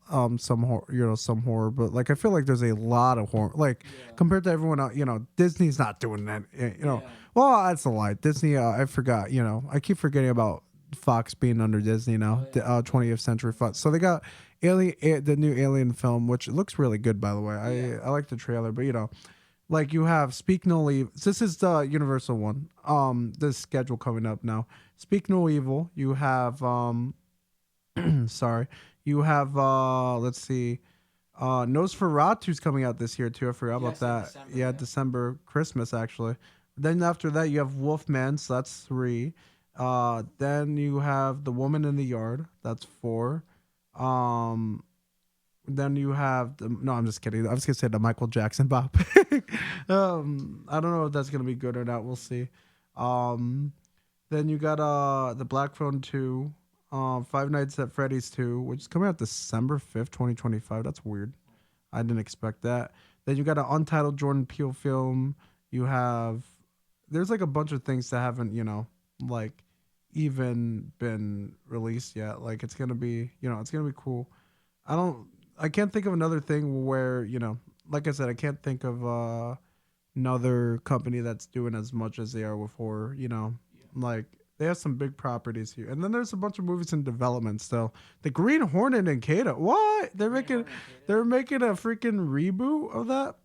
some horror, some horror, but like I feel like there's a lot of horror. Like compared to everyone else, Disney's not doing that. Well, that's a lie. Disney, I forgot. I keep forgetting about Fox being under Disney now. 20th Century Fox. So they got the new Alien film, which looks really good, by the way. I like the trailer, but like you have Speak No Evil. This is the Universal one. This schedule coming up now. Speak No Evil. You have sorry. You have let's see. Nosferatu's coming out this year too. I forgot about Yes, in that. December, Yeah, yeah. December, Christmas actually. Then after that you have Wolfman, so that's three. Then you have The Woman in the Yard, that's four. Um, then you have no, I'm just kidding. I was gonna say the Michael Jackson bop. I don't know if that's gonna be good or not. We'll see. Um, then you got the Black Phone 2, Five Nights at Freddy's 2, which is coming out December 5th, 2025. That's weird. I didn't expect that. Then you got an untitled Jordan Peele film. You have there's like a bunch of things that haven't, like even been released yet. Like it's gonna be, it's gonna be cool. I don't I can't think of another thing where, like I said, I can't think of another company that's doing as much as they are with horror, Like they have some big properties here. And then there's a bunch of movies in development still. The Green Hornet and Kata. What? They're making a freaking reboot of that?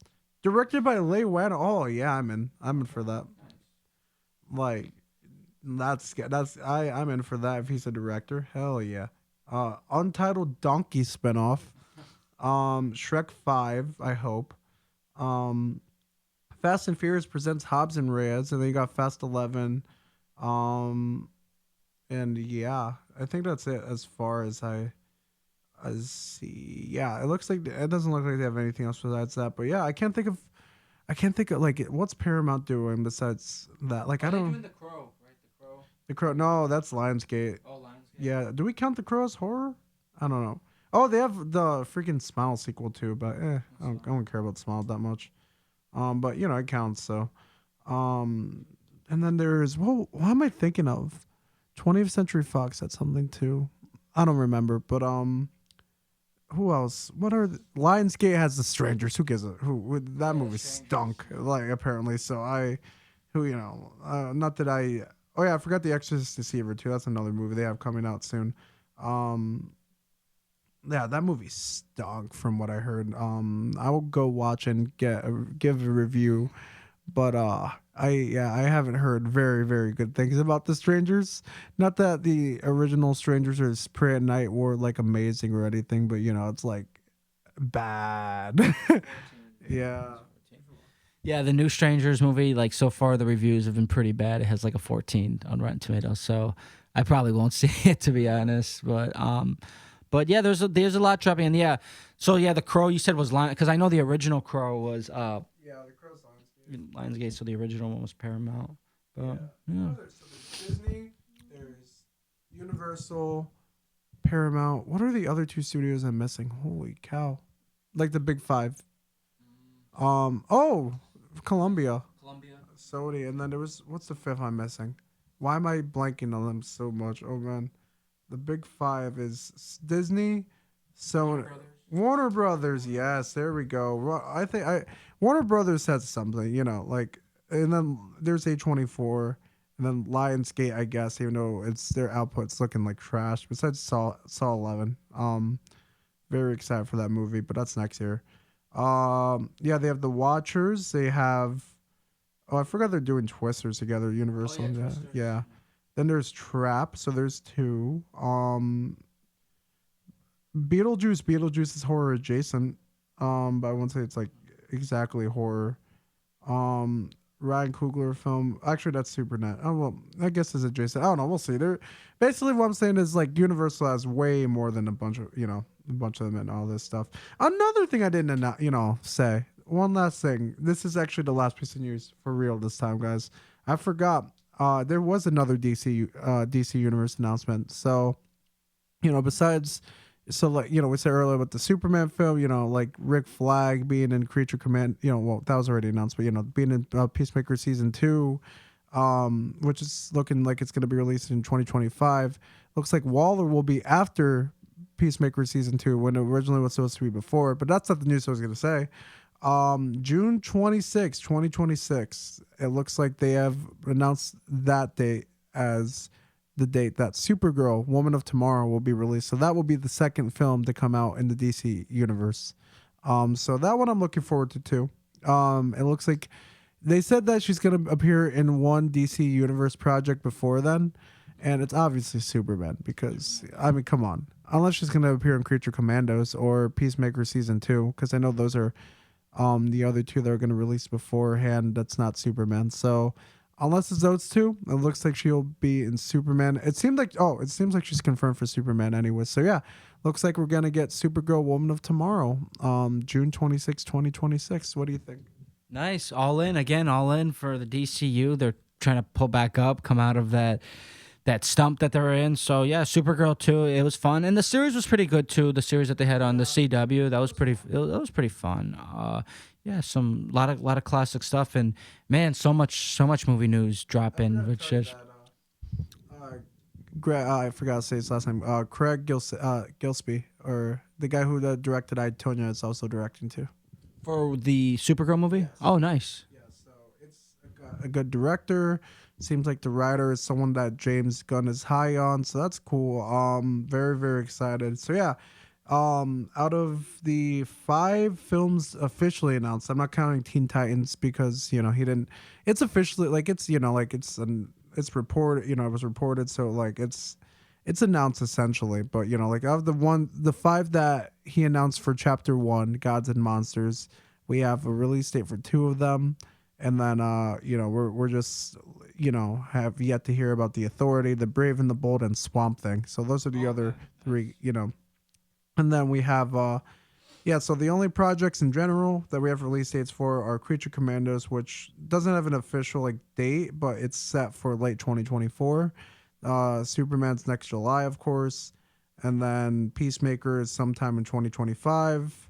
Directed by Leigh Whannell. Oh yeah, I'm in. I'm in for that. Like I'm in for that if he's a director. Hell yeah. Untitled Donkey spinoff. Shrek 5, I hope. Um Fast and Furious presents Hobbs and Reyes, and then you got Fast 11. Um and yeah, I think that's it as far as I see. Yeah, it looks like it doesn't look like they have anything else besides that. But yeah, I can't think of like what's Paramount doing besides that. Like I don't The Crow, right? The Crow. the Crow. No, that's Lionsgate. Oh, Lionsgate. Yeah, do we count the Crow as horror? I don't know. Oh, they have the freaking Smile sequel too, but I don't care about Smile that much. But it counts. So, um, and then there's what am I thinking of? 20th Century Fox had something too. I don't remember, but who else? Lionsgate has The Strangers. Who gives a who? That movie stunk. Like apparently, so not that I. Oh yeah, I forgot The Exorcist Deceiver too. That's another movie they have coming out soon. Um, yeah, that movie stunk from what I heard. I will go watch and give a review, but I haven't heard very very good things about The Strangers. Not that the original Strangers or Prey at Night were like amazing or anything, but it's like bad. Yeah. Yeah, the new Strangers movie, like so far the reviews have been pretty bad. It has like a 14 on Rotten Tomatoes, so I probably won't see it to be honest. But yeah, there's a lot dropping in. Yeah, so yeah, the Crow you said was Lion because I know the original Crow was Yeah, the Crow's Lionsgate. Lionsgate, so the original one was Paramount. But yeah. So there's Disney, there's Universal, Paramount. What are the other two studios I'm missing? Holy cow! Like the big five. Oh, Columbia, Columbia. Sony, and then there was what's the fifth I'm missing? Why am I blanking on them so much? Oh man, the big five is Disney, Sony, Warner Brothers. Yes, there we go. I think Warner Brothers has something, like, and then there's A24, and then Lionsgate, I guess, even though it's their output's looking like trash. Besides Saw 11, very excited for that movie, but that's next year. Yeah, they have The Watchers. They have. Oh, I forgot they're doing Twisters together. Universal. Yeah, Twisters. yeah. Then there's Trap. So there's two. Beetlejuice. Beetlejuice is horror adjacent. But I won't say it's like exactly horror. Ryan Coogler film. Actually, that's SuperNet. Oh well, I guess it's adjacent. I don't know. We'll see. They're basically what I'm saying is like Universal has way more than a bunch of them and all this stuff. Another thing I didn't say. One last thing. This is actually the last piece of news for real this time, guys. I forgot. There was another DC Universe announcement. So, besides. So like we said earlier about the Superman film, like Rick Flag being in Creature Command, well that was already announced, but being in Peacemaker season 2, which is looking like it's going to be released in 2025. Looks like Waller will be after Peacemaker season 2 when it originally was supposed to be before, but that's not the news I was going to say. June 26, 2026. It looks like they have announced that date as the date that Supergirl, Woman of Tomorrow, will be released. So that will be the second film to come out in the DC universe. So that one I'm looking forward to too. It looks like they said that she's gonna appear in one DC universe project before then, and it's obviously Superman because I mean, come on, unless she's gonna appear in Creature Commandos or Peacemaker season 2, because I know those are the other two that are gonna release beforehand. That's not Superman, so. Unless it's those two, it looks like she'll be in Superman. It seems like she's confirmed for Superman anyway. So yeah, looks like we're gonna get Supergirl Woman of Tomorrow, June 26, 2026. What do you think? Nice, all in again, all in for the DCU. They're trying to pull back up, come out of that stump that they were in. So yeah, Supergirl too. It was fun, and the series was pretty good too. The series that they had on the CW, that was pretty fun. Yeah, some lot of classic stuff, and man, so much movie news dropping, which is. I forgot to say his last name. Craig Gillespie, or the guy who directed I, Tonya, is also directing too. For the Supergirl movie? Yes. Oh, nice. Yeah, so it's a good director. Seems like the writer is someone that James Gunn is high on, so that's cool. Very, very excited. So yeah, out of the 5 films officially announced, I'm not counting Teen Titans because he didn't. It's officially like it's like it's reported. It was reported, so like it's announced essentially. But like of the 5 that he announced for Chapter 1, Gods and Monsters, we have a release date for 2 of them, and then we're just have yet to hear about The Authority, The Brave and the Bold, and Swamp Thing. So those are the other 3. And then we have so the only projects in general that we have release dates for are Creature Commandos, which doesn't have an official date, but it's set for late 2024. Superman's next July, of course, and then Peacemaker is sometime in 2025,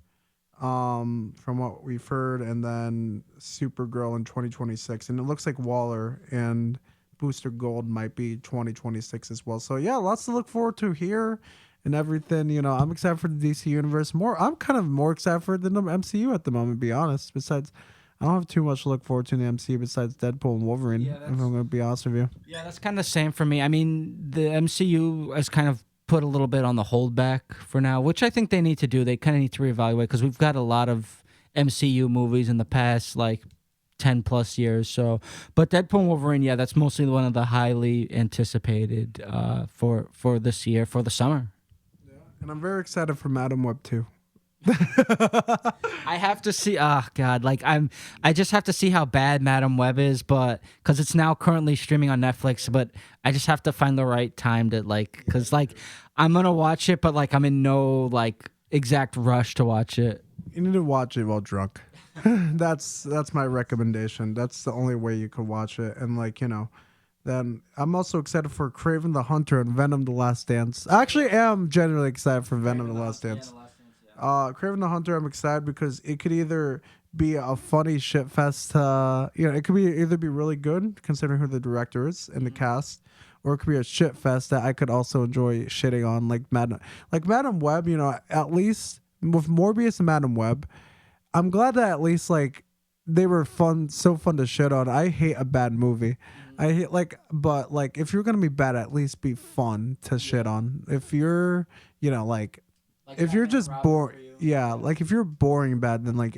from what we've heard, and then Supergirl in 2026, and it looks like Waller and Booster Gold might be 2026 as well. So yeah, lots to look forward to here. And everything, I'm excited for the DC universe. I'm kind of more excited for the MCU at the moment, to be honest. Besides, I don't have too much to look forward to in the MCU besides Deadpool and Wolverine, if I'm going to be honest with you. Yeah, that's kind of the same for me. I mean, the MCU has kind of put a little bit on the holdback for now, which I think they need to do. They kind of need to reevaluate because we've got a lot of MCU movies in the past, 10 plus years. So, but Deadpool and Wolverine, yeah, that's mostly one of the highly anticipated for this year, for the summer. And I'm very excited for Madam Web too. I have to see. Oh God, I just have to see how bad Madam Web is, but because it's now currently streaming on Netflix. But I just have to find the right time to because I'm gonna watch it, but I'm in no exact rush to watch it. You need to watch it while drunk. That's my recommendation. That's the only way you could watch it, and Then I'm also excited for Kraven the Hunter and Venom the Last Dance. I actually am genuinely excited for Venom the Last Dance. Kraven the Hunter, I'm excited because it could either be a funny shit fest. It could either be really good considering who the director is and the cast, or it could be a shit fest that I could also enjoy shitting on, like Madam Web. At least with Morbius and Madam Web, I'm glad that at least they were so fun to shit on. I hate a bad movie. I hate but if you're gonna be bad, at least be fun to shit on. If you're, if you're just boring, if you're boring bad, then then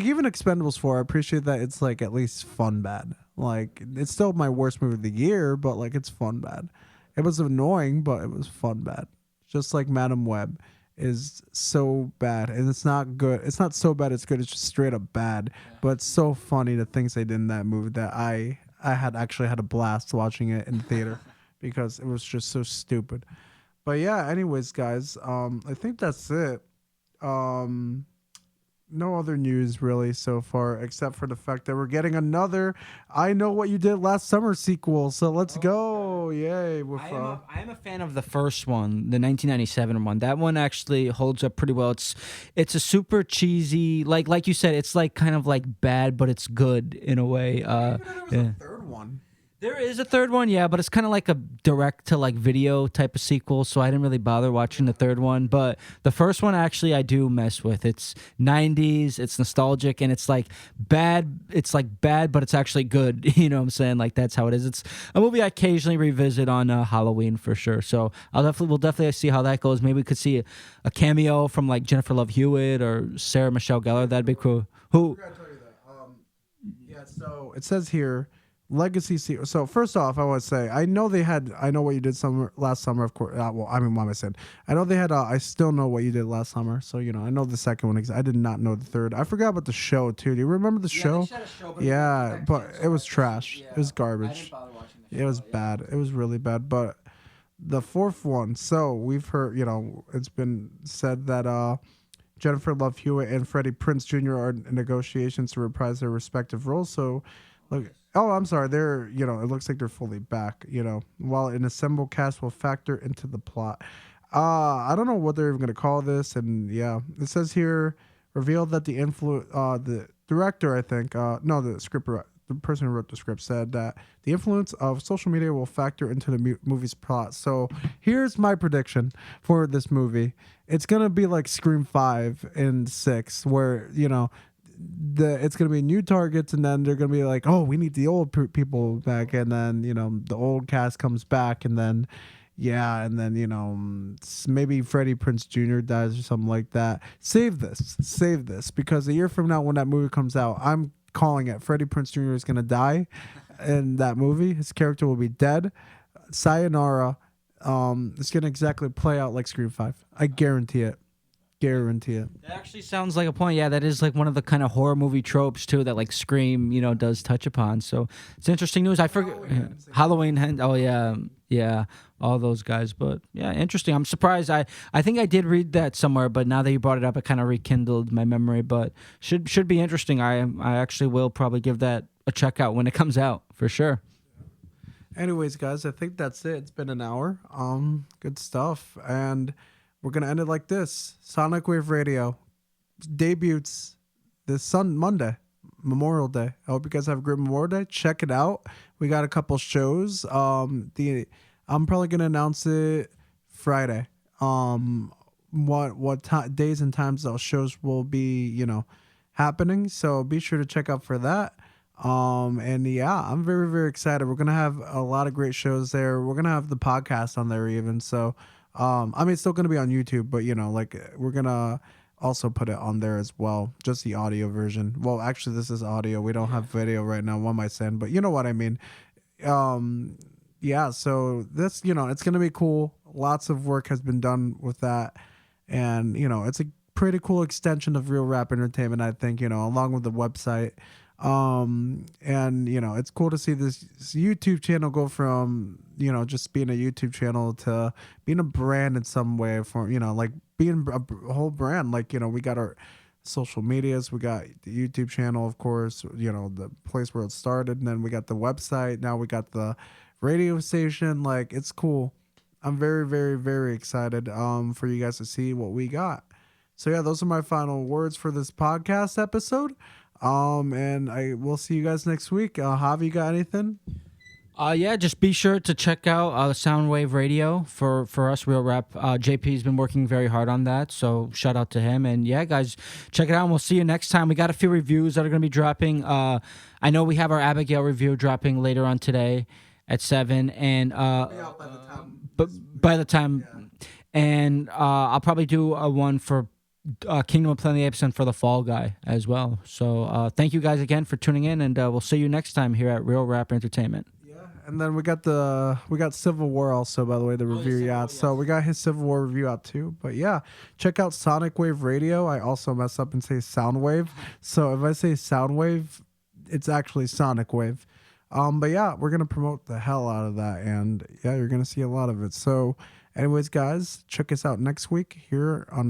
even Expendables 4, I appreciate that it's at least fun bad. It's still my worst movie of the year, but it's fun bad. It was annoying, but it was fun bad. Just like Madam Web is so bad, and it's not good. It's not so bad it's good. It's just straight up bad. Yeah. But it's so funny the things they did in that movie that I had a blast watching it in the theater because it was just so stupid. But yeah, anyways, guys, I think that's it. No other news really so far except for the fact that we're getting another I Know What You Did Last Summer sequel. So let's go. Yay. I am a fan of the first one, the 1997 one. That one actually holds up pretty well. It's a super cheesy, like you said, it's kind of bad, but it's good in a way. There was a third one. There is a third one, yeah, but it's kind of like a direct to video type of sequel, so I didn't really bother watching the third one. But the first one, actually, I do mess with. It's 90s, it's nostalgic, and it's bad. It's bad, but it's actually good. You know what I'm saying? That's how it is. It's a movie I occasionally revisit on Halloween for sure. So we'll definitely see how that goes. Maybe we could see a cameo from Jennifer Love Hewitt or Sarah Michelle Gellar. That'd be cool. Who? So it says here, Legacy So first off, I want to say I know they had I know what you did summer last summer. Of course, well, I mean, what am I saying? I know they had. I still know what you did last summer. So I know the second one. I did not know the third. I forgot about the show too. Do you remember the show? Yeah, but it was trash. It was garbage. It was bad. It was really bad. But the fourth one. So we've heard. It's been said that Jennifer Love Hewitt and Freddie Prinze Jr. are in negotiations to reprise their respective roles. So, look. Oh, I'm sorry. They're, it looks like they're fully back, while an assembled cast will factor into the plot. I don't know what they're even going to call this. And yeah, it says here, revealed that the director, I think, no, the person who wrote the script said that the influence of social media will factor into the movie's plot. So here's my prediction for this movie. It's going to be like Scream 5 and 6, where, it's going to be new targets, and then they're going to be like, oh, we need the old people back, and then the old cast comes back, and then maybe Freddie Prinze Jr. dies or something like that. Save this, because a year from now when that movie comes out, I'm calling it. Freddie Prinze Jr. is going to die in that movie. His character will be dead. Sayonara. It's going to exactly play out like Scream 5. I guarantee it. That actually sounds like a point. Yeah, that is like one of the kind of horror movie tropes too that like Scream, does touch upon. So it's interesting news. I forget Halloween. Oh yeah, all those guys. But yeah, interesting. I'm surprised. I think I did read that somewhere, but now that you brought it up, it kind of rekindled my memory. But should be interesting. I actually will probably give that a check out when it comes out for sure. Anyways, guys, I think that's it. It's been an hour. Good stuff. And we're going to end it like this. Sonic Wave Radio debuts this Monday, Memorial Day. I hope you guys have a great Memorial Day. Check it out. We got a couple shows. I'm probably going to announce it Friday. What days and times those shows will be, happening. So be sure to check out for that. And yeah, I'm very, very excited. We're going to have a lot of great shows there. We're going to have the podcast on there even. So, it's still going to be on YouTube, but we're going to also put it on there as well. Just the audio version. Well, actually this is audio. We don't have video right now. What am I saying? But you know what I mean? Yeah. So this, it's going to be cool. Lots of work has been done with that. And, it's a pretty cool extension of Real Rap Entertainment, I think, along with the website. And it's cool to see this YouTube channel go from just being a YouTube channel to being a brand in some way, for like being a whole brand. Like we got our social medias, we got the YouTube channel, of course, the place where it started, and then we got the website, now we got the radio station. Like, it's cool. I'm very, very, very excited for you guys to see what we got. So yeah, those are my final words for this podcast episode. And I will see you guys next week. Javi, you got anything? Yeah, just be sure to check out Soundwave Radio for us, Real Rap. JP's been working very hard on that, so shout out to him. And yeah, guys, check it out, and we'll see you next time. We got a few reviews that are going to be dropping. I know we have our Abigail review dropping later on today at 7, and by the time, and I'll probably do a one for Kingdom of Planet of the Apes and for the Fall Guy as well. So thank you guys again for tuning in, and we'll see you next time here at Real Rap Entertainment. And then we got Civil War also, by the way, the review out. Yes. So we got his Civil War review out too. But yeah, check out Sonic Wave Radio. I also mess up and say Soundwave. So if I say Soundwave, it's actually Sonic Wave. But yeah, we're gonna promote the hell out of that, and yeah, you're gonna see a lot of it. So anyways, guys, check us out next week here on